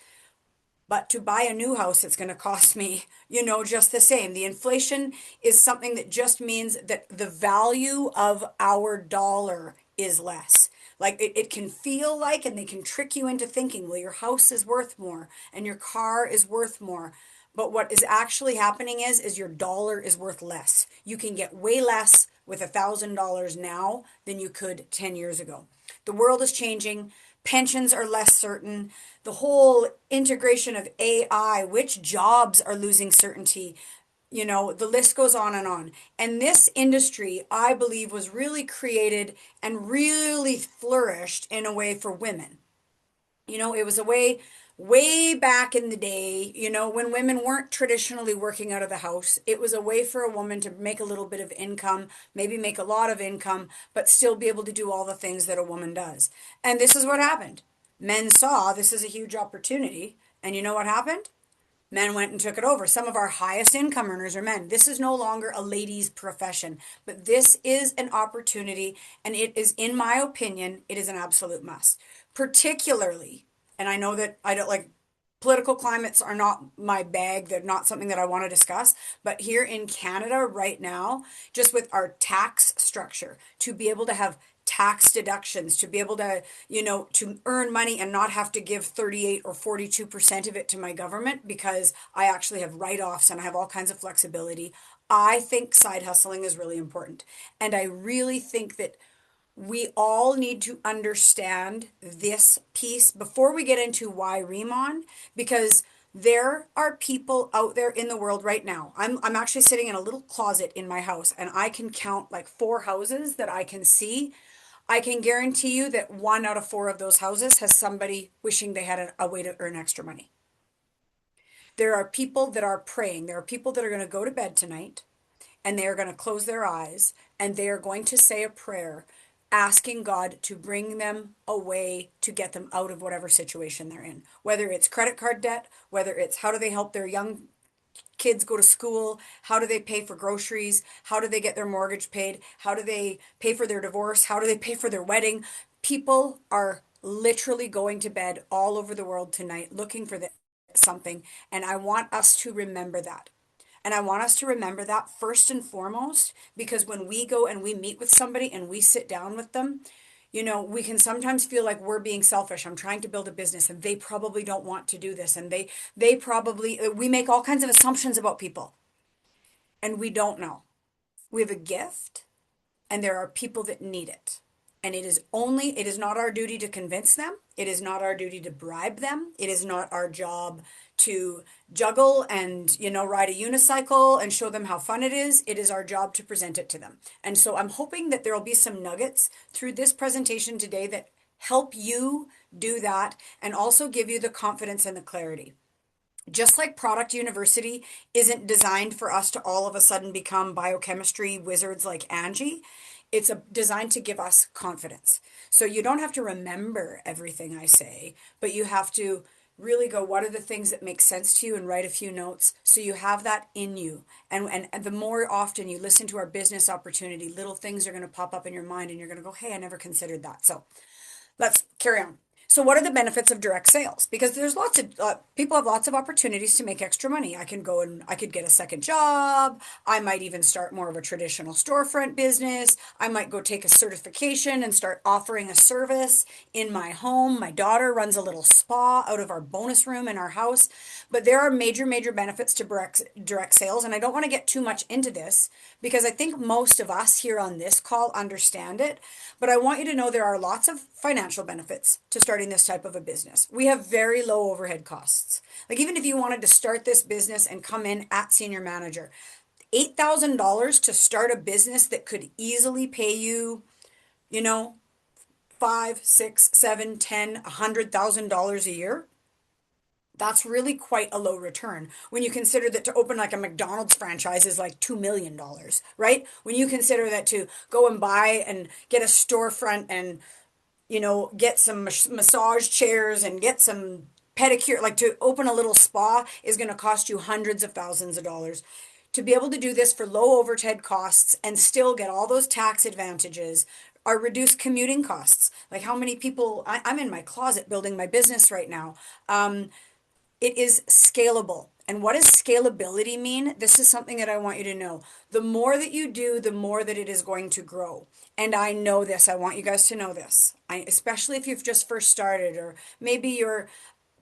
But to buy a new house, it's going to cost me, just the same. The inflation is something that just means that the value of our dollar is less. Like, it can feel like, and they can trick you into thinking, well, your house is worth more and your car is worth more. But what is actually happening is your dollar is worth less. You can get way less with $1,000 now than you could 10 years ago. The world is changing. Pensions are less certain. The whole integration of AI, which jobs are losing certainty, the list goes on and on. And this industry, I believe, was really created and really flourished in a way for women. It was a way back in the day, when women weren't traditionally working out of the house. It was a way for a woman to make a little bit of income, maybe make a lot of income, but still be able to do all the things that a woman does. And this is what happened. Men saw this is a huge opportunity. And you know what happened? Men went and took it over. Some of our highest income earners are men. This is no longer a lady's profession, but this is an opportunity. And it is, in my opinion, it is an absolute must. Particularly, and I know that I don't like, political climates are not my bag. They're not something that I want to discuss. But here in Canada right now, just with our tax structure, to be able to have tax deductions, to be able to, to earn money and not have to give 38 or 42% of it to my government because I actually have write-offs and I have all kinds of flexibility. I think side hustling is really important. And I really think that we all need to understand this piece before we get into why RIMAN, because there are people out there in the world right now. I'm actually sitting in a little closet in my house and I can count like 4 houses that I can see. I can guarantee you that 1 out of 4 of those houses has somebody wishing they had a way to earn extra money. There are people that are praying. There are people that are going to go to bed tonight and they are going to close their eyes and they are going to say a prayer asking God to bring them a way to get them out of whatever situation they're in. Whether it's credit card debt, whether it's how do they help their young kids go to school, how do they pay for groceries, how do they get their mortgage paid, how do they pay for their divorce, how do they pay for their wedding. People are literally going to bed all over the world tonight looking for something, and I want us to remember that. And I want us to remember that first and foremost, because when we go and we meet with somebody and we sit down with them, we can sometimes feel like we're being selfish. I'm trying to build a business and they probably don't want to do this. And they probably, we make all kinds of assumptions about people and we don't know. We have a gift and there are people that need it. And it is not our duty to convince them. It is not our duty to bribe them. It is not our job to juggle and, ride a unicycle and show them how fun it is. It is our job to present it to them. And so I'm hoping that there will be some nuggets through this presentation today that help you do that and also give you the confidence and the clarity. Just like Product University isn't designed for us to all of a sudden become biochemistry wizards like Angie, it's designed to give us confidence. So you don't have to remember everything I say, but you have to really go, what are the things that make sense to you, and write a few notes so you have that in you. And the more often you listen to our business opportunity, little things are going to pop up in your mind and you're going to go, hey, I never considered that. So let's carry on. So what are the benefits of direct sales? Because there's lots of people have lots of opportunities to make extra money. I could get a second job. I might even start more of a traditional storefront business. I might go take a certification and start offering a service in my home. My daughter runs a little spa out of our bonus room in our house. But there are major, major benefits to direct sales. And I don't want to get too much into this because I think most of us here on this call understand it. But I want you to know there are lots of financial benefits to starting this type of a business. We have very low overhead costs. Like even if you wanted to start this business and come in at senior manager, $8,000 to start a business that could easily pay you, five, six, seven, 10, $100,000 a year. That's really quite a low return when you consider that to open like a McDonald's franchise is like $2 million, right? When you consider that to go and buy and get a storefront and, get some massage chairs and get some pedicure, like to open a little spa is going to cost you hundreds of thousands of dollars. To be able to do this for low overhead costs and still get all those tax advantages are reduced commuting costs. Like how many people, I'm in my closet building my business right now. It is scalable. And what does scalability mean? This is something that I want you to know. The more that you do, the more that it is going to grow. And I know this. I want you guys to know this. Especially if you've just first started, or maybe you're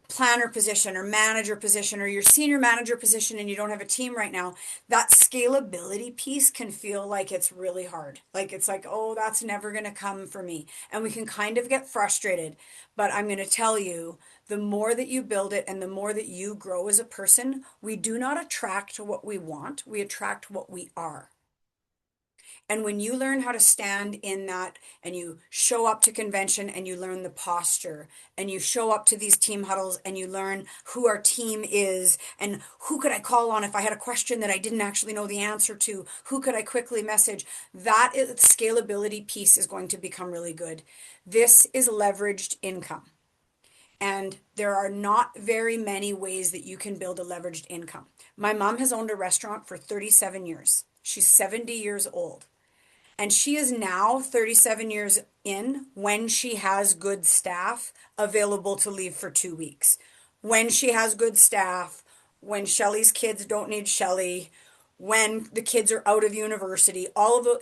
planner position or manager position or your senior manager position and you don't have a team right now, that scalability piece can feel like it's really hard. Like it's like, oh, that's never going to come for me. And we can kind of get frustrated. But I'm going to tell you, the more that you build it and the more that you grow as a person, we do not attract what we want. We attract what we are. And when you learn how to stand in that and you show up to convention and you learn the posture and you show up to these team huddles and you learn who our team is and who could I call on if I had a question that I didn't actually know the answer to, who could I quickly message, that scalability piece is going to become really good. This is leveraged income. And there are not very many ways that you can build a leveraged income. My mom has owned a restaurant for 37 years. She's 70 years old. And she is now 37 years in when she has good staff available to leave for 2 weeks. When she has good staff, when Shelly's kids don't need Shelly, when the kids are out of university,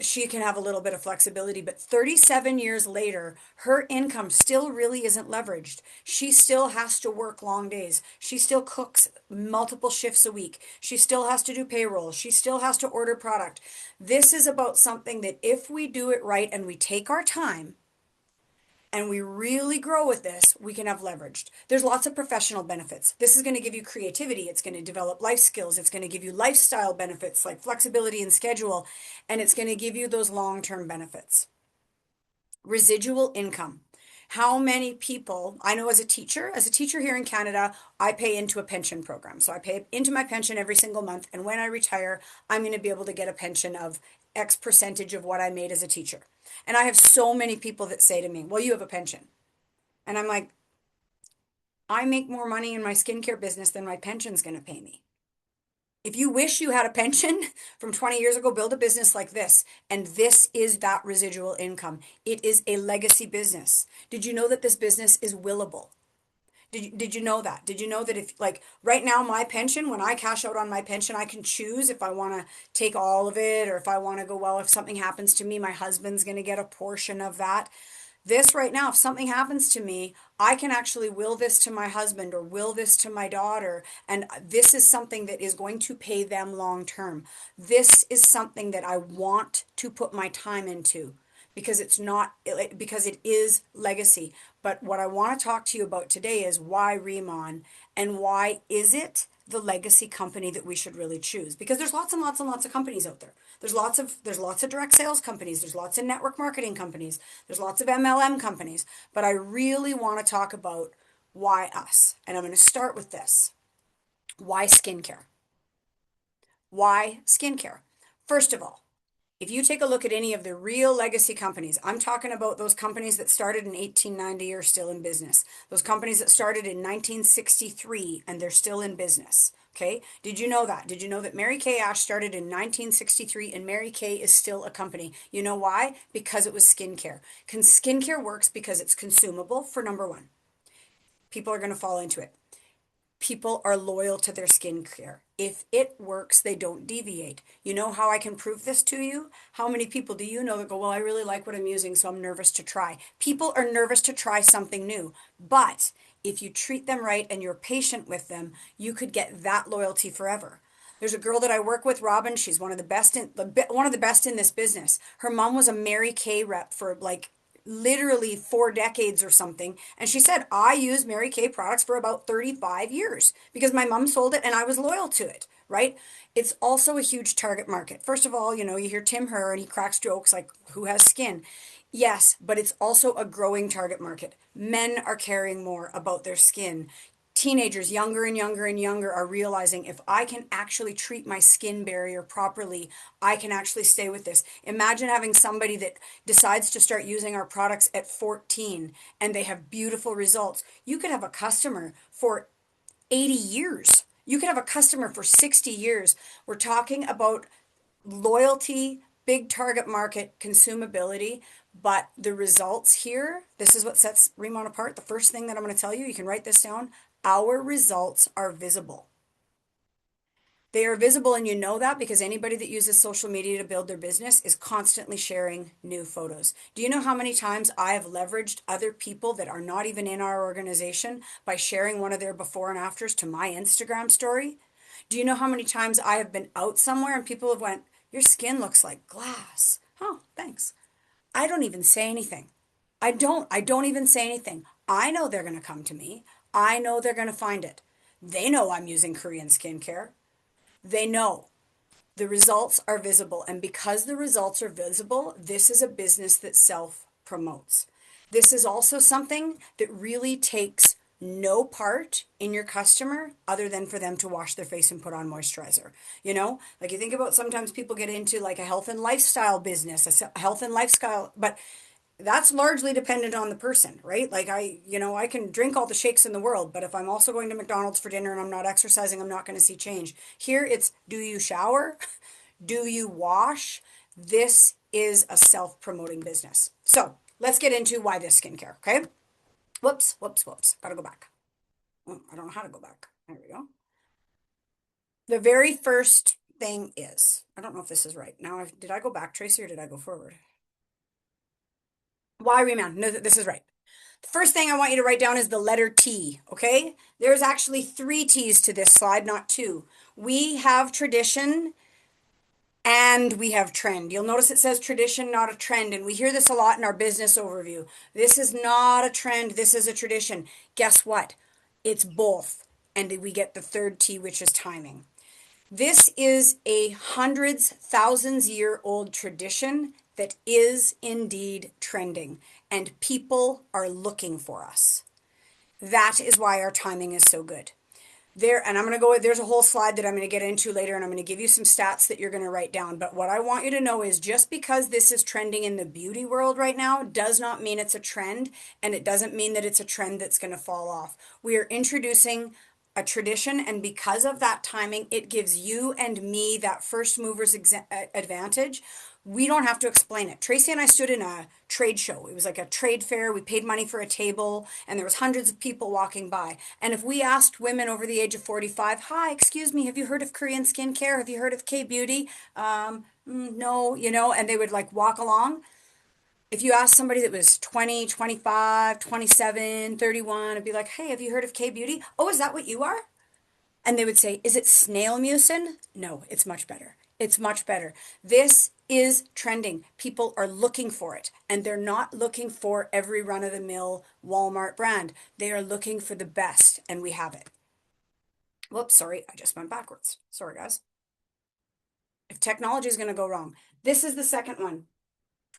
she can have a little bit of flexibility. But 37 years later, her income still really isn't leveraged. She still has to work long days. She still cooks multiple shifts a week. She still has to do payroll. She still has to order product. This is about something that if we do it right and we take our time, and we really grow with this, we can have leveraged. There's lots of professional benefits. This is going to give you creativity. It's going to develop life skills. It's going to give you lifestyle benefits like flexibility and schedule. And it's going to give you those long-term benefits. Residual income. How many people, I know as a teacher here in Canada, I pay into a pension program. So I pay into my pension every single month. And when I retire, I'm going to be able to get a pension of X percentage of what I made as a teacher. And I have so many people that say to me, well, you have a pension. And I'm like, I make more money in my skincare business than my pension's going to pay me. If you wish you had a pension from 20 years ago, build a business like this. And this is that residual income. It is a legacy business. Did you know that this business is willable? Did you know that? Did you know that if, like, right now, my pension, when I cash out on my pension, I can choose if I want to take all of it or if I want to go, well, if something happens to me, my husband's going to get a portion of that. This right now, if something happens to me, I can actually will this to my husband or will this to my daughter. And this is something that is going to pay them long term. This is something that I want to put my time into because it's not, because it is legacy. But what I want to talk to you about today is why RIMAN, and why is it the legacy company that we should really choose? Because there's lots and lots and lots of companies out there. There's lots of direct sales companies, there's lots of network marketing companies, there's lots of MLM companies, but I really want to talk about why us. And I'm going to start with this. Why skincare? Why skincare? First of all, if you take a look at any of the real legacy companies, I'm talking about those companies that started in 1890 are still in business. Those companies that started in 1963 and they're still in business. Okay? Did you know that? Did you know that Mary Kay Ash started in 1963 and Mary Kay is still a company? You know why? Because it was skincare. Skincare works because it's consumable, for number one. People are going to fall into it. People are loyal to their skincare. If it works, they don't deviate. You know how I can prove this to you? How many people do you know that go, well, I really like what I'm using, so I'm nervous to try? People are nervous to try something new. But if you treat them right and you're patient with them, you could get that loyalty forever. There's a girl that I work with, Robin. She's one of the best in this business. Her mom was a Mary Kay rep for like literally 4 decades or something. And she said, I used Mary Kay products for about 35 years because my mom sold it and I was loyal to it, right? It's also a huge target market. First of all, you hear Tim Herr and he cracks jokes like, who has skin? Yes, but it's also a growing target market. Men are caring more about their skin. Teenagers, younger and younger and younger, are realizing if I can actually treat my skin barrier properly, I can actually stay with this. Imagine having somebody that decides to start using our products at 14 and they have beautiful results. You could have a customer for 80 years. You could have a customer for 60 years. We're talking about loyalty, big target market, consumability, but the results here, this is what sets RIMAN apart. The first thing that I'm going to tell you, you can write this down, our results are visible. They are visible, and you know that because anybody that uses social media to build their business is constantly sharing new photos. Do you know how many times I have leveraged other people that are not even in our organization by sharing one of their before and afters to my Instagram story? Do you know how many times I have been out somewhere and people have went, your skin looks like glass. Oh, thanks. I don't even say anything. I don't even say anything. I know they're going to come to me. I know they're going to find it. They know I'm using Korean skincare. They know the results are visible. And because the results are visible, this is a business that self-promotes. This is also something that really takes no part in your customer other than for them to wash their face and put on moisturizer. Like you think about sometimes people get into like a health and lifestyle business, a health and lifestyle, but that's largely dependent on the person, right? Like I can drink all the shakes in the world, but if I'm also going to McDonald's for dinner and I'm not exercising, I'm not going to see change. Here it's, do you shower? Do you wash? This is a self-promoting business. So let's get into why this skincare, okay? Whoops. Gotta go back. Oh, I don't know how to go back. There we go. The very first thing is, I don't know if this is right. Now, did I go back, Tracy, or did I go forward? Why RIMAN? No, this is right. The first thing I want you to write down is the letter T, okay? There's actually 3 T's to this slide, not 2. We have tradition and we have trend. You'll notice it says tradition, not a trend, and we hear this a lot in our business overview. This is not a trend, this is a tradition. Guess what? It's both. And we get the 3rd T, which is timing. This is a hundreds, thousands year old tradition that is indeed trending, and people are looking for us. That is why our timing is so good. And I'm going to go, there's a whole slide that I'm going to get into later, and I'm going to give you some stats that you're going to write down. But what I want you to know is just because this is trending in the beauty world right now does not mean it's a trend, and it doesn't mean that it's a trend that's going to fall off. We are introducing a tradition, and because of that timing, it gives you and me that first mover's advantage. We don't have to explain it. Tracy and I stood in a trade show. It was like a trade fair. We paid money for a table, and there was hundreds of people walking by. And if we asked women over the age of 45, hi, excuse me, have you heard of Korean skincare? Have you heard of K-beauty? No, and they would like walk along. If you ask somebody that was 20, 25, 27, 31, it'd be like, hey, have you heard of K-beauty? Oh, is that what you are? And they would say, is it snail mucin? No, it's much better. It's much better. This is trending. People are looking for it, and they're not looking for every run-of-the-mill Walmart brand. They are looking for the best, and we have it. Whoops, sorry, I just went backwards. Sorry, guys. If technology is going to go wrong. This is the second one.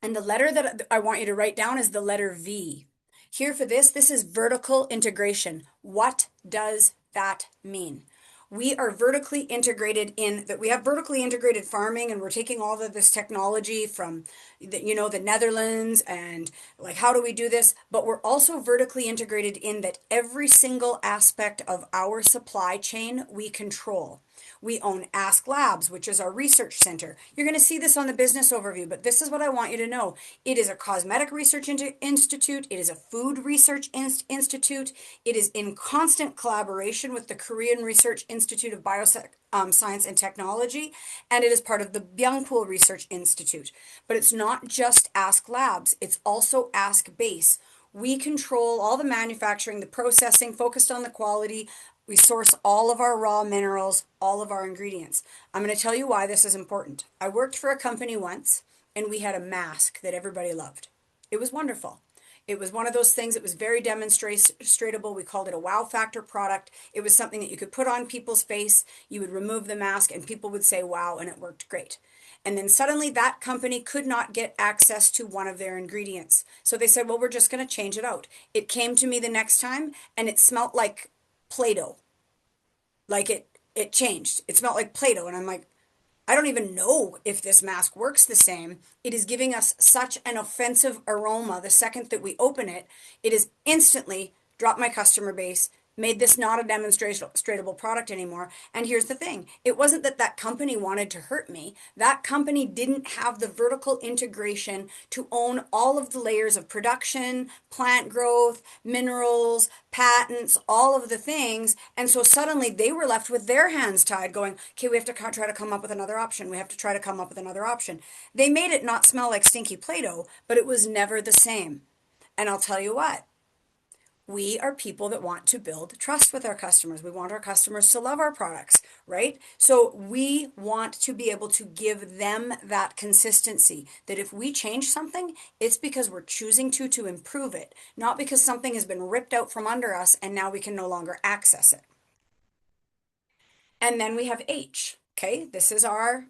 And the letter that I want you to write down is the letter V. Here for this is vertical integration. What does that mean? We are vertically integrated in that we have vertically integrated farming, and we're taking all of this technology from the Netherlands, and like, how do we do this? But we're also vertically integrated in that every single aspect of our supply chain we control. We own Ask Labs, which is our research center. You're going to see this on the business overview, but this is what I want you to know. It is a cosmetic research institute. It is a food research institute. It is in constant collaboration with the Korean Research Institute of Bioscience and Technology, and it is part of the Byungpool Research Institute. But it's not just Ask Labs. It's also Ask Base. We control all the manufacturing, the processing, focused on the quality. We source all of our raw minerals, all of our ingredients. I'm going to tell you why this is important. I worked for a company once, and we had a mask that everybody loved. It was wonderful. It was one of those things that was very demonstratable. We called it a wow factor product. It was something that you could put on people's face. You would remove the mask, and people would say, wow, and it worked great. And then suddenly that company could not get access to one of their ingredients. So they said, well, we're just going to change it out. It came to me the next time, and it smelled like Play-Doh. Like it changed. It smelled like Play-Doh. And I'm like, I don't even know if this mask works the same. It is giving us such an offensive aroma. The second that we open it, it is instantly dropped my customer base, made this not a demonstratable product anymore. And here's the thing. It wasn't that that company wanted to hurt me. That company didn't have the vertical integration to own all of the layers of production, plant growth, minerals, patents, all of the things. And so suddenly they were left with their hands tied going, okay, we have to try to come up with another option. We have to try to come up with another option. They made it not smell like stinky Play-Doh, but it was never the same. And I'll tell you what. We are people that want to build trust with our customers. We want our customers to love our products, right? So we want to be able to give them that consistency, that if we change something, it's because we're choosing to improve it, not because something has been ripped out from under us and now we can no longer access it. And then we have H, okay? This is our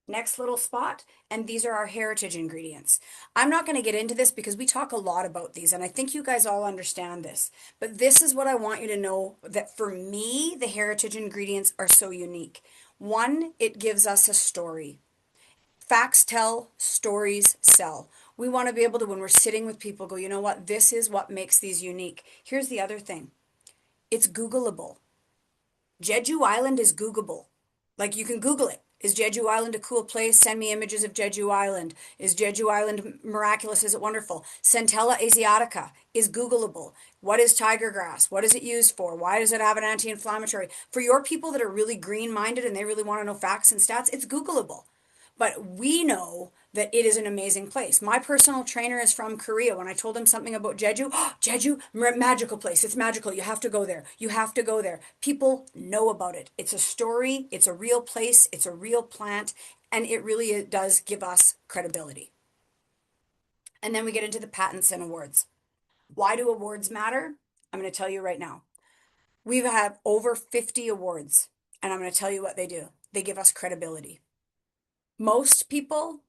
next little spot, and these are our heritage ingredients. I'm not going to get into this because we talk a lot about these, and I think you guys all understand this, but this is what I want you to know, that for me, the heritage ingredients are so unique. One, it gives us a story. Facts tell, stories sell. We want to be able to, when we're sitting with people, go, you know what, this is what makes these unique. Here's the other thing. It's Googleable. Jeju Island is Googleable. Like, you can Google it. Is Jeju Island a cool place? Send me images of Jeju Island. Is Jeju Island miraculous? Is it wonderful? Centella asiatica is Googleable. What is tiger grass? What is it used for? Why does it have an anti-inflammatory? For your people that are really green-minded and they really want to know facts and stats, it's Googleable. But we know that it is an amazing place. My personal trainer is from Korea. When I told him something about Jeju, oh, Jeju, magical place. It's magical. You have to go there. You have to go there. People know about it. It's a story. It's a real place. It's a real plant. And it really does give us credibility. And then we get into the patents and awards. Why do awards matter? I'm going to tell you right now. We've had over 50 awards. And I'm going to tell you what they do. They give us credibility. Most people,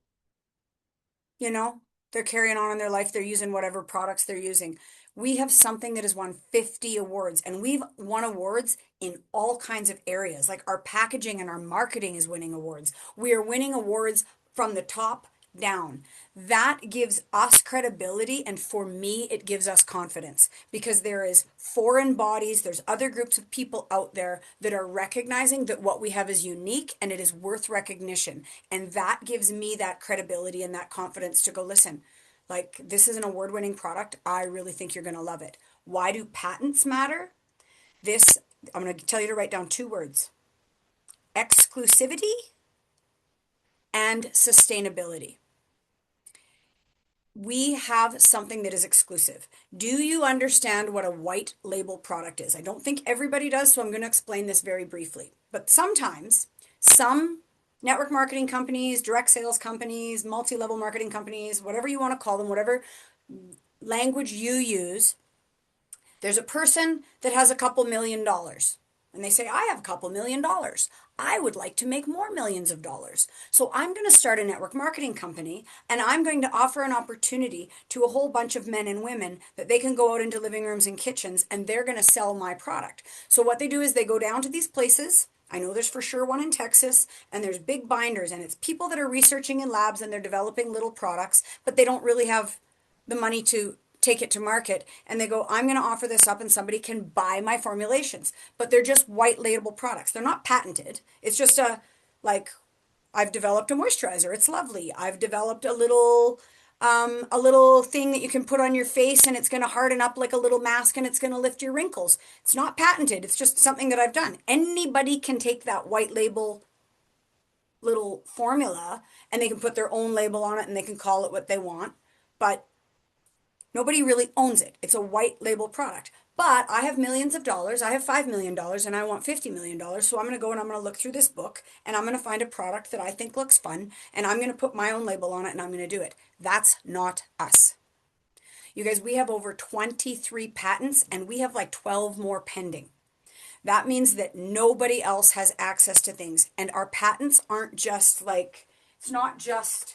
they're carrying on in their life. They're using whatever products they're using. We have something that has won 50 awards, and we've won awards in all kinds of areas. Like, our packaging and our marketing is winning awards. We are winning awards from the top down. That gives us credibility, and for me, it gives us confidence, because there is foreign bodies, there's other groups of people out there that are recognizing that what we have is unique and it is worth recognition. And that gives me that credibility and that confidence to go, listen, like, this is an award-winning product. I really think you're going to love it. Why do patents matter? I'm going to tell you to write down 2 words: exclusivity and sustainability. We have something that is exclusive. Do you understand what a white label product is? I don't think everybody does, so I'm going to explain this very briefly. But sometimes some network marketing companies, direct sales companies, multi-level marketing companies, whatever you want to call them, whatever language you use, there's a person that has a couple $1,000,000 and they say, I have a couple $1,000,000. I would like to make more millions of dollars. So I'm going to start a network marketing company and I'm going to offer an opportunity to a whole bunch of men and women that they can go out into living rooms and kitchens and they're going to sell my product. So what they do is they go down to these places. I know there's for sure one in Texas, and there's big binders, and it's people that are researching in labs and they're developing little products, but they don't really have the money to take it to market, and they go, I'm going to offer this up and somebody can buy my formulations, but they're just white label products. They're not patented. It's just like, I've developed a moisturizer. It's lovely. I've developed a little thing that you can put on your face and it's going to harden up like a little mask and it's going to lift your wrinkles. It's not patented. It's just something that I've done. Anybody can take that white label little formula and they can put their own label on it and they can call it what they want. But nobody really owns it. It's a white label product. But I have millions of dollars. I have $5 million and I want $50 million. So I'm going to go and I'm going to look through this book and I'm going to find a product that I think looks fun and I'm going to put my own label on it and I'm going to do it. That's not us. You guys, we have over 23 patents and we have like 12 more pending. That means that nobody else has access to things. And our patents aren't just like, it's not just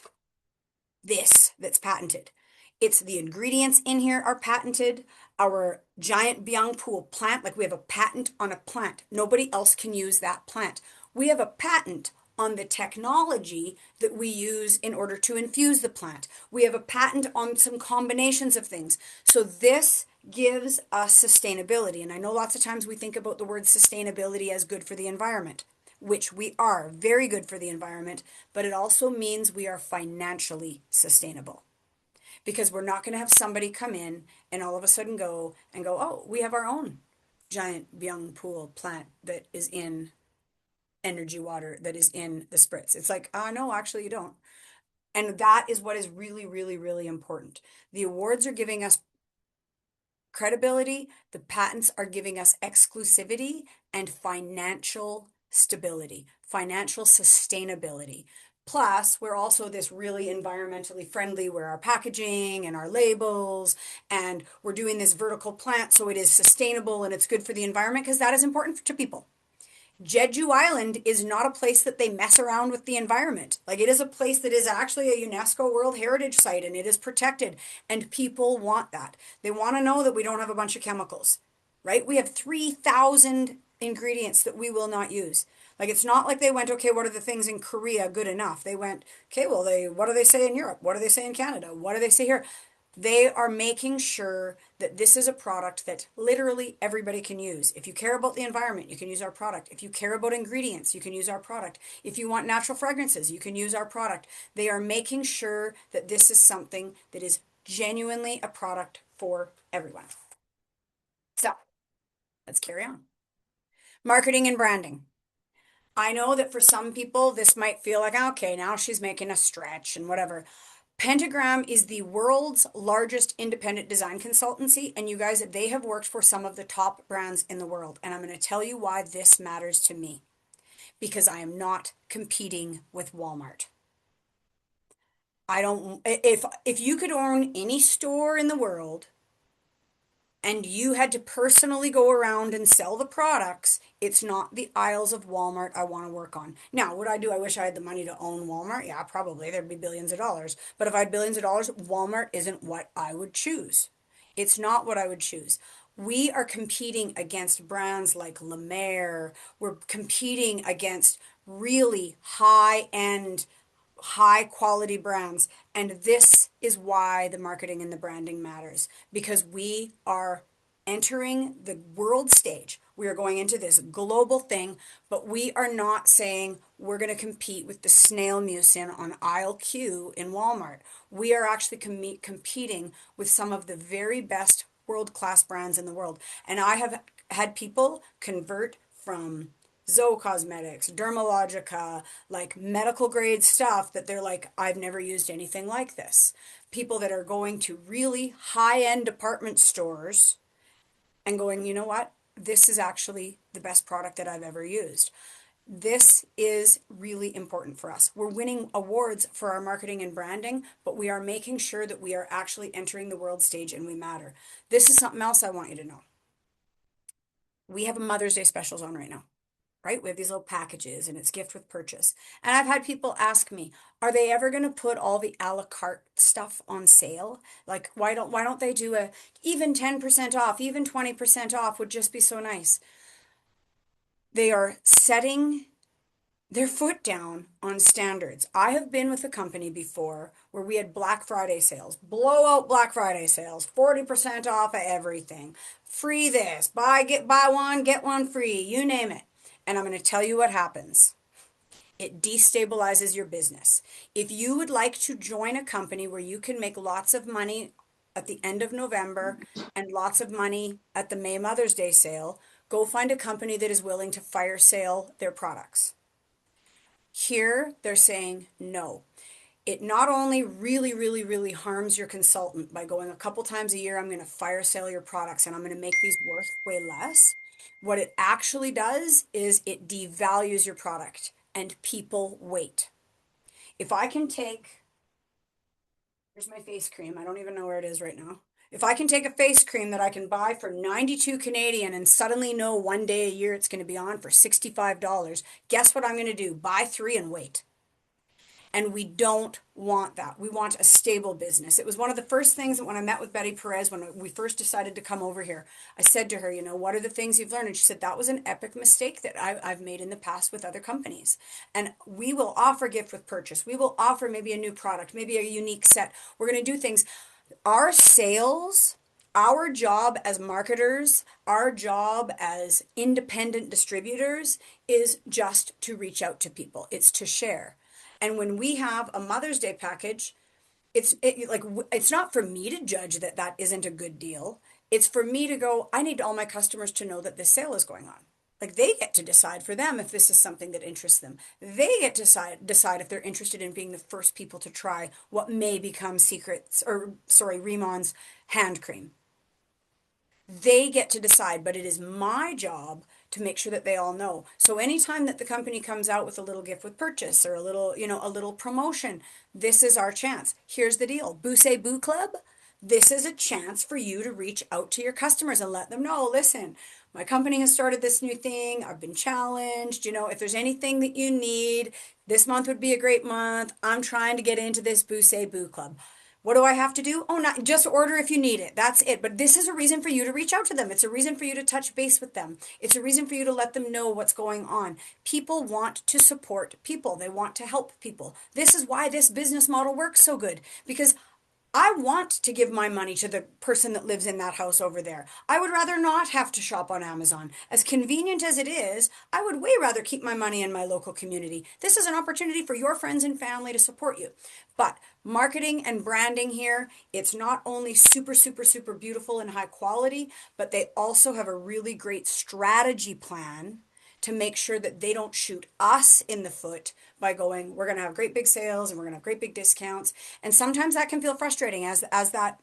this that's patented. It's the ingredients in here are patented. Our giant Byung pool plant, like we have a patent on a plant. Nobody else can use that plant. We have a patent on the technology that we use in order to infuse the plant. We have a patent on some combinations of things. So this gives us sustainability. And I know lots of times we think about the word sustainability as good for the environment, which we are, very good for the environment, but it also means we are financially sustainable. Because we're not going to have somebody come in and all of a sudden go, oh, we have our own giant Byung pool plant that is in energy water, that is in the spritz. It's like, no, actually you don't. And that is what is really, really, really important. The awards are giving us credibility. The patents are giving us exclusivity and financial stability, financial sustainability. Plus, we're also this really environmentally friendly, where our packaging and our labels, and we're doing this vertical plant so it is sustainable and it's good for the environment because that is important to people. Jeju Island is not a place that they mess around with the environment. Like, it is a place that is actually a UNESCO World Heritage Site and it is protected, and people want that. They want to know that we don't have a bunch of chemicals, right? We have 3,000 ingredients that we will not use. Like, it's not like they went, okay, what are the things in Korea good enough? They went, okay, well, what do they say in Europe? What do they say in Canada? What do they say here? They are making sure that this is a product that literally everybody can use. If you care about the environment, you can use our product. If you care about ingredients, you can use our product. If you want natural fragrances, you can use our product. They are making sure that this is something that is genuinely a product for everyone. So, let's carry on. Marketing and branding. I know that for some people, this might feel like, okay, now she's making a stretch and whatever. Pentagram is the world's largest independent design consultancy, and you guys, they have worked for some of the top brands in the world. And I'm going to tell you why this matters to me. Because I am not competing with Walmart. If you could own any store in the world and you had to personally go around and sell the products, it's not the aisles of Walmart I want to work on. Now, would I do? I wish I had the money to own Walmart. Yeah, probably. There'd be billions of dollars. But if I had billions of dollars, Walmart isn't what I would choose. It's not what I would choose. We are competing against brands like La Mer. We're competing against really high-end, high-quality brands. And this is why the marketing and the branding matters. Because we are entering the world stage. We are going into this global thing, but we are not saying we're going to compete with the snail mucin on aisle Q in Walmart. We are actually competing with some of the very best world-class brands in the world. And I have had people convert from Zoe Cosmetics, Dermalogica, like medical grade stuff that they're like, I've never used anything like this. People that are going to really high-end department stores and going, you know what? This is actually the best product that I've ever used. This is really important for us. We're winning awards for our marketing and branding, but we are making sure that we are actually entering the world stage and we matter. This is something else I want you to know. We have a Mother's Day specials on right now, right? We have these little packages and it's gift with purchase. And I've had people ask me, are they ever going to put all the a la carte stuff on sale? Like, why don't they do a even 10% off, even 20% off would just be so nice. They are setting their foot down on standards. I have been with a company before where we had Black Friday sales, blowout Black Friday sales, 40% off of everything, free this, buy one, get one free, you name it. And I'm going to tell you what happens. It destabilizes your business. If you would like to join a company where you can make lots of money at the end of November and lots of money at the May Mother's Day sale, go find a company that is willing to fire sale their products. Here, they're saying no. It not only really, really, really harms your consultant by going a couple times a year, I'm going to fire sale your products and I'm going to make these worth way less. What it actually does is it devalues your product and people wait. If I can take, here's my face cream. I don't even know where it is right now. If I can take a face cream that I can buy for 92 Canadian and suddenly know one day a year it's going to be on for $65, guess what I'm going to do? Buy 3 and wait. And we don't want that. We want a stable business. It was one of the first things that when I met with Betty Perez, when we first decided to come over here, I said to her, you know, what are the things you've learned? And she said, that was an epic mistake that I've made in the past with other companies. And we will offer gift with purchase. We will offer maybe a new product, maybe a unique set. We're going to do things. Our sales, our job as marketers, our job as independent distributors is just to reach out to people. It's to share. And when we have a Mother's Day package, it's not for me to judge that that isn't a good deal. It's for me to go, I need all my customers to know that this sale is going on. Like they get to decide for them if this is something that interests them. They get to decide if they're interested in being the first people to try what may become RIMAN's hand cream. They get to decide, but it is my job to make sure that they all know. So anytime that the company comes out with a little gift with purchase or a little promotion, this is our chance. Here's the deal. BooSeBoo Club, this is a chance for you to reach out to your customers and let them know, listen, my company has started this new thing. I've been challenged. You know, if there's anything that you need, this month would be a great month. I'm trying to get into this BooSeBoo Club. What do I have to do? Oh, not just order if you need it. That's it. But this is a reason for you to reach out to them. It's a reason for you to touch base with them. It's a reason for you to let them know what's going on. People want to support people. They want to help people. This is why this business model works so good, because I want to give my money to the person that lives in that house over there. I would rather not have to shop on Amazon. As convenient as it is, I would way rather keep my money in my local community. This is an opportunity for your friends and family to support you. But marketing and branding here, it's not only super, super, super beautiful and high quality, but they also have a really great strategy plan to make sure that they don't shoot us in the foot by going, we're going to have great big sales and we're going to have great big discounts. And sometimes that can feel frustrating as that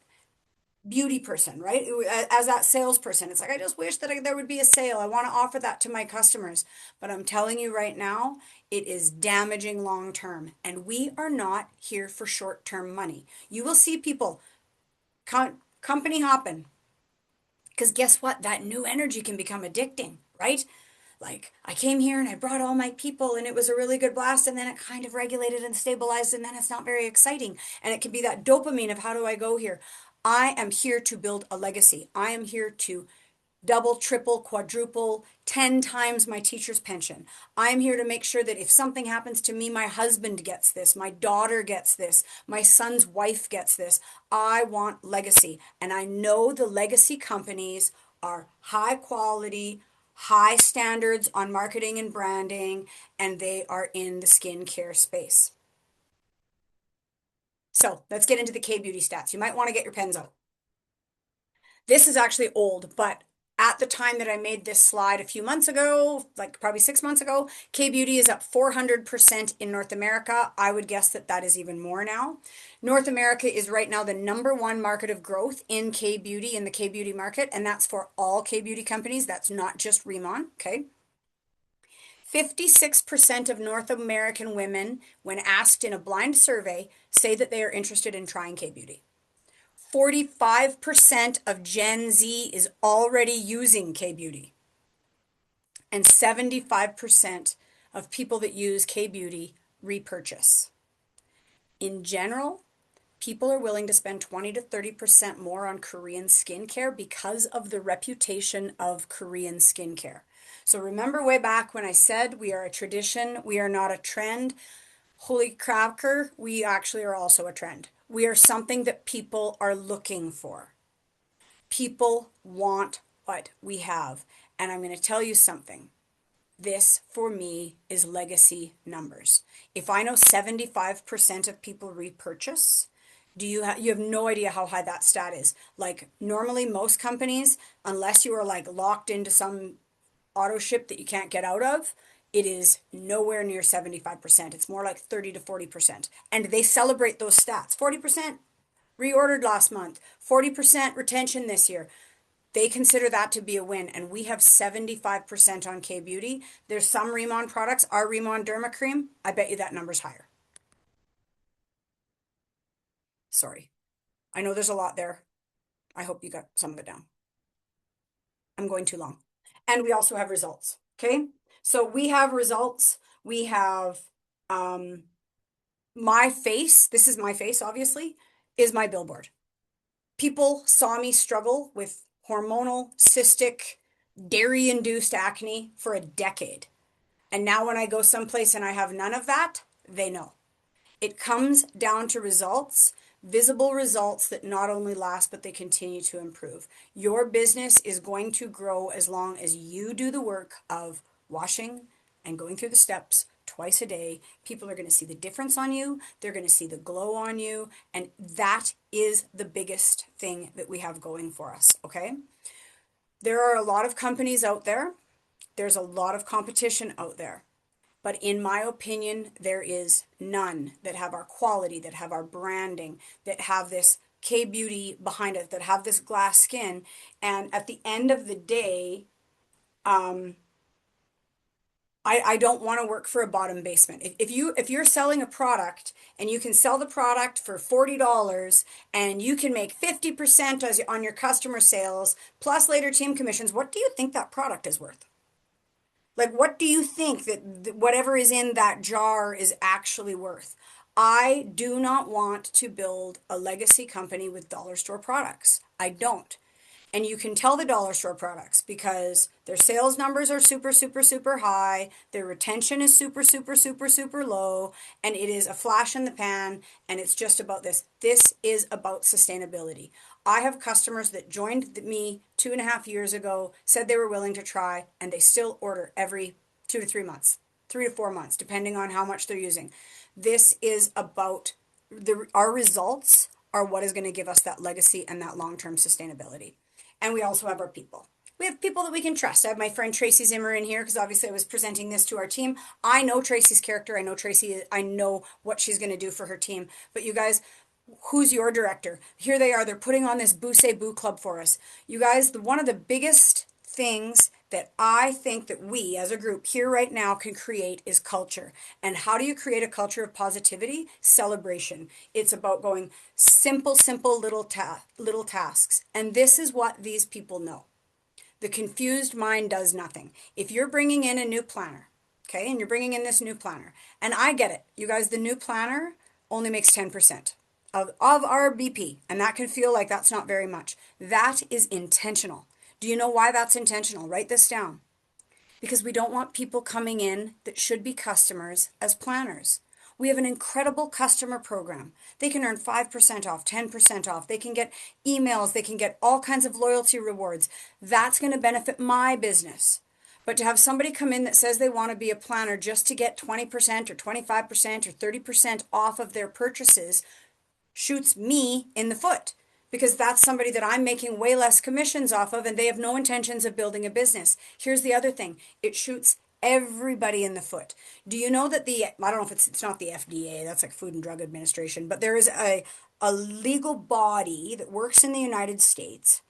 beauty person, right? As that salesperson. It's like, I just wish that there would be a sale. I want to offer that to my customers. But I'm telling you right now, it is damaging long term. And we are not here for short term money. You will see people company hopping. Because guess what? That new energy can become addicting, right? Like I came here and I brought all my people and it was a really good blast, and then it kind of regulated and stabilized, and then it's not very exciting. And it can be that dopamine of how do I go here? I am here to build a legacy. I am here to double, triple, quadruple, 10 times my teacher's pension. I'm here to make sure that if something happens to me, my husband gets this, my daughter gets this, my son's wife gets this. I want legacy. And I know the legacy companies are high quality, high standards on marketing and branding, and they are in the skincare space. So let's get into the K-beauty stats. You might want to get your pens out. This is actually old, but at the time that I made this slide a few months ago, like probably 6 months ago, K-beauty is up 400% in North America. I would guess that that is even more now. North America is right now the #1 market of growth in K-beauty, in the K-beauty market, and that's for all K-beauty companies. That's not just RIMAN, okay? 56% of North American women, when asked in a blind survey, say that they are interested in trying K-Beauty. 45% of Gen Z is already using K-Beauty. And 75% of people that use K-Beauty repurchase. In general, people are willing to spend 20 to 30% more on Korean skincare because of the reputation of Korean skincare. So remember way back when I said we are a tradition, we are not a trend. Holy cracker, we actually are also a trend. We are something that people are looking for. People want what we have. And I'm going to tell you something. This, for me, is legacy numbers. If I know 75% of people repurchase, you have no idea how high that stat is. Like normally most companies, unless you are like locked into some auto ship that you can't get out of, it is nowhere near 75%. It's more like 30 to 40%. And they celebrate those stats. 40% reordered last month, 40% retention this year. They consider that to be a win, and we have 75% on K-Beauty. There's some RIMAN products, our RIMAN Derma Cream, I bet you that number's higher. Sorry. I know there's a lot there. I hope you got some of it down. I'm going too long. And we also have results, okay? So we have results. We have my face, this is my face, obviously, is my billboard. People saw me struggle with hormonal, cystic, dairy-induced acne for a decade. And now when I go someplace and I have none of that, they know. It comes down to results, visible results that not only last, but they continue to improve. Your business is going to grow as long as you do the work of washing and going through the steps twice a day. People are going to see the difference on you. They're going to see the glow on you. And that is the biggest thing that we have going for us, okay? There are a lot of companies out there. There's a lot of competition out there. But in my opinion, there is none that have our quality, that have our branding, that have this K-Beauty behind it, that have this glass skin. And at the end of the day, I don't want to work for a bottom basement. If you're selling a product and you can sell the product for $40 and you can make 50% on your customer sales plus later team commissions, what do you think that product is worth? Like, what do you think that whatever is in that jar is actually worth? I do not want to build a legacy company with dollar store products. I don't. And you can tell the dollar store products because their sales numbers are super, super, super high. Their retention is super, super, super, super low. And it is a flash in the pan. And it's just about this. This is about sustainability. I have customers that joined me 2.5 years ago, said they were willing to try, and they still order every 2 to 3 months, 3 to 4 months, depending on how much they're using. This is about our results are what is going to give us that legacy and that long-term sustainability. And we also have our people. We have people that we can trust. I have my friend Tracy Zimmer in here because obviously I was presenting this to our team. I know Tracy's character. I know Tracy. I know what she's going to do for her team. But you guys, who's your director? Here they are. They're putting on this BooSeBoo club for us. You guys, one of the biggest things that I think that we as a group here right now can create is culture. And how do you create a culture of positivity? Celebration. It's about going simple little tasks. And this is what these people know. The confused mind does nothing. If you're bringing in a new planner, okay, and you're bringing in this new planner, and I get it, you guys, the new planner only makes 10% of our BP, and that can feel like that's not very much. That is intentional. Do you know why that's intentional? Write this down. Because we don't want people coming in that should be customers as planners. We have an incredible customer program. They can earn 5% off, 10% off. They can get emails. They can get all kinds of loyalty rewards. That's going to benefit my business. But to have somebody come in that says they want to be a planner just to get 20% or 25% or 30% off of their purchases shoots me in the foot. Because that's somebody that I'm making way less commissions off of and they have no intentions of building a business. Here's the other thing. It shoots everybody in the foot. Do you know that I don't know if it's not the FDA, that's like Food and Drug Administration, but there is a legal body that works in the United States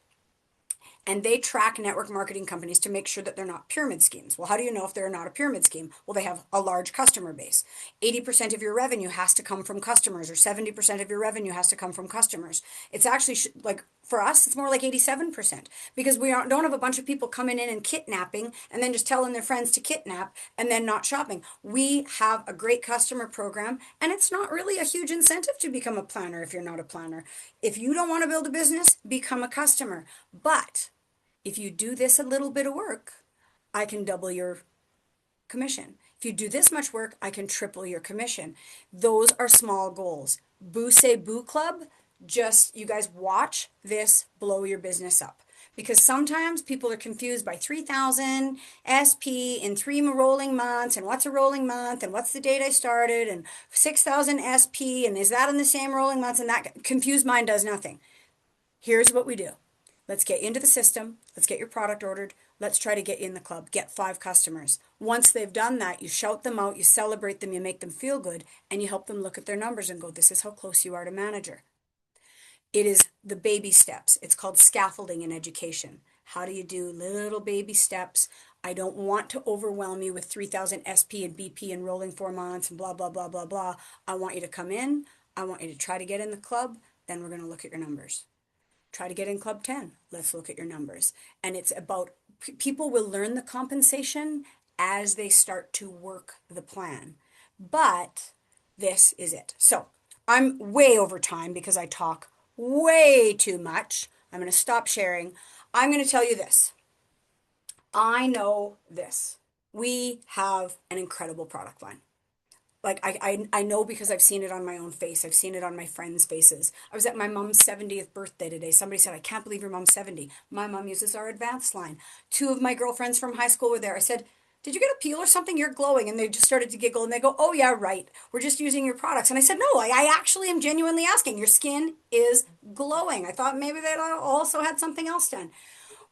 and they track network marketing companies to make sure that they're not pyramid schemes. Well, how do you know if they're not a pyramid scheme? Well, they have a large customer base. 80% of your revenue has to come from customers, or 70% of your revenue has to come from customers. It's actually like, for us, it's more like 87%, because we don't have a bunch of people coming in and kidnapping and then just telling their friends to kidnap and then not shopping. We have a great customer program, and it's not really a huge incentive to become a planner if you're not a planner. If you don't want to build a business, become a customer. But if you do this a little bit of work, I can double your commission. If you do this much work, I can triple your commission. Those are small goals. BooSeBoo Club, just, you guys watch this blow your business up. Because sometimes people are confused by 3,000 SP in 3 rolling months, and what's a rolling month, and what's the date I started, and 6,000 SP, and is that in the same rolling months, and that confused mind does nothing. Here's what we do. Let's get into the system. Let's get your product ordered. Let's try to get you in the club. Get 5 customers. Once they've done that, you shout them out, you celebrate them, you make them feel good, and you help them look at their numbers and go, this is how close you are to manager. It is the baby steps. It's called scaffolding in education. How do you do little baby steps? I don't want to overwhelm you with 3,000 SP and BP and rolling 4 months and blah, blah, blah, blah, blah. I want you to come in. I want you to try to get in the club. Then we're going to look at your numbers. Try to get in club 10. Let's look at your numbers. And it's about, people will learn the compensation as they start to work the plan. But this is it. So I'm way over time because I talk way too much. I'm going to stop sharing. I'm going to tell you this. I know this. We have an incredible product line. Like, I know because I've seen it on my own face. I've seen it on my friends' faces. I was at my mom's 70th birthday today. Somebody said, I can't believe your mom's 70. My mom uses our advanced line. 2 of my girlfriends from high school were there. I said, did you get a peel or something? You're glowing. And they just started to giggle and they go, oh yeah, right. We're just using your products. And I said, no, I actually am genuinely asking. Your skin is glowing. I thought maybe they also had something else done.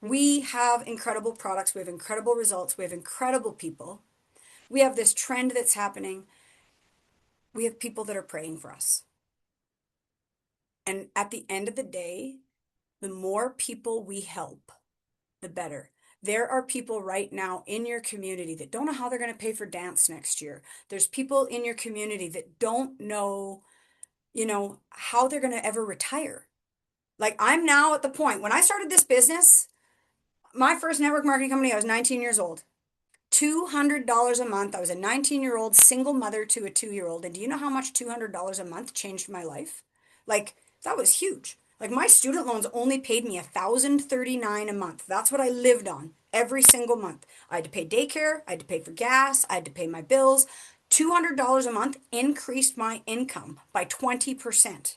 We have incredible products. We have incredible results. We have incredible people. We have this trend that's happening. We have people that are praying for us. And at the end of the day, the more people we help, the better. There are people right now in your community that don't know how they're going to pay for dance next year. There's people in your community that don't know, how they're going to ever retire. Like, I'm now at the point, when I started this business, my first network marketing company, I was 19 years old. $200 a month. I was a 19-year-old single mother to a 2-year-old. And do you know how much $200 a month changed my life? Like, that was huge. Like, my student loans only paid me $1,039 a month. That's what I lived on every single month. I had to pay daycare. I had to pay for gas. I had to pay my bills. $200 a month increased my income by 20%.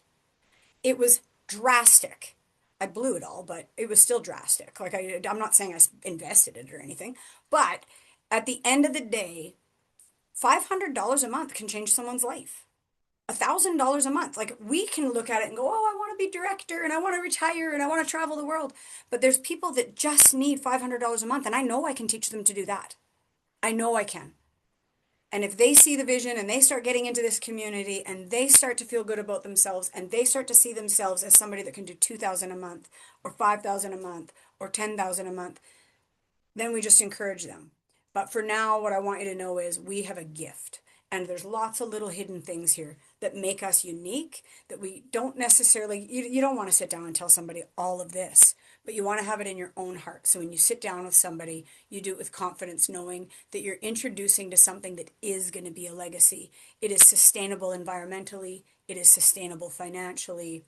It was drastic. I blew it all, but it was still drastic. Like, I'm not saying I invested it or anything, but at the end of the day, $500 a month can change someone's life. $1,000 a month. Like, we can look at it and go, oh, I want to be director and I want to retire and I want to travel the world. But there's people that just need $500 a month, and I know I can teach them to do that. I know I can. And if they see the vision and they start getting into this community and they start to feel good about themselves and they start to see themselves as somebody that can do $2,000 a month or $5,000 a month or $10,000 a month, then we just encourage them. But for now, what I want you to know is we have a gift. And there's lots of little hidden things here that make us unique, that we don't necessarily, you don't want to sit down and tell somebody all of this, but you want to have it in your own heart. So when you sit down with somebody, you do it with confidence, knowing that you're introducing to something that is going to be a legacy. It is sustainable environmentally. It is sustainable financially.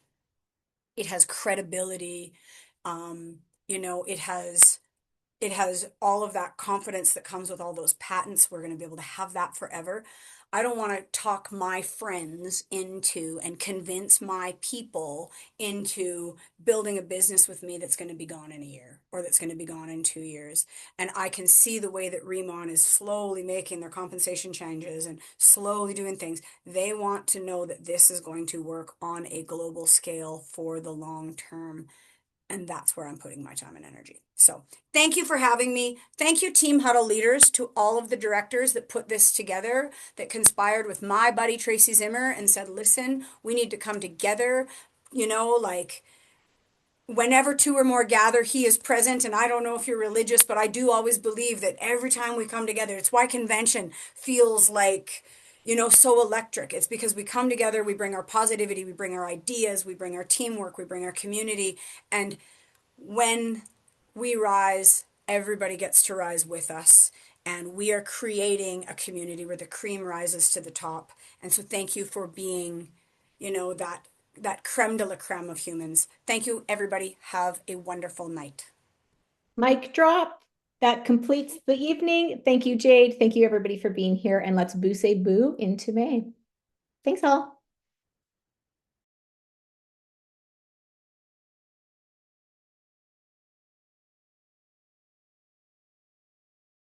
It has credibility. It has all of that confidence that comes with all those patents. We're going to be able to have that forever. I don't want to talk my friends into and convince my people into building a business with me that's going to be gone in a year or that's going to be gone in 2 years. And I can see the way that RIMAN is slowly making their compensation changes and slowly doing things. They want to know that this is going to work on a global scale for the long term. And that's where I'm putting my time and energy. So thank you for having me. Thank you, Team Huddle leaders, to all of the directors that put this together, that conspired with my buddy Tracy Zimmer and said, listen, we need to come together. whenever two or more gather, he is present. And I don't know if you're religious, but I do always believe that every time we come together, it's why convention feels like, so electric. It's because we come together, we bring our positivity, we bring our ideas, we bring our teamwork, we bring our community. And when we rise, everybody gets to rise with us. And we are creating a community where the cream rises to the top. And so thank you for being, that creme de la creme of humans. Thank you, everybody. Have a wonderful night. Mic drop. That completes the evening. Thank you, Jade. Thank you, everybody, for being here. And let's BooSeBoo into May. Thanks, all.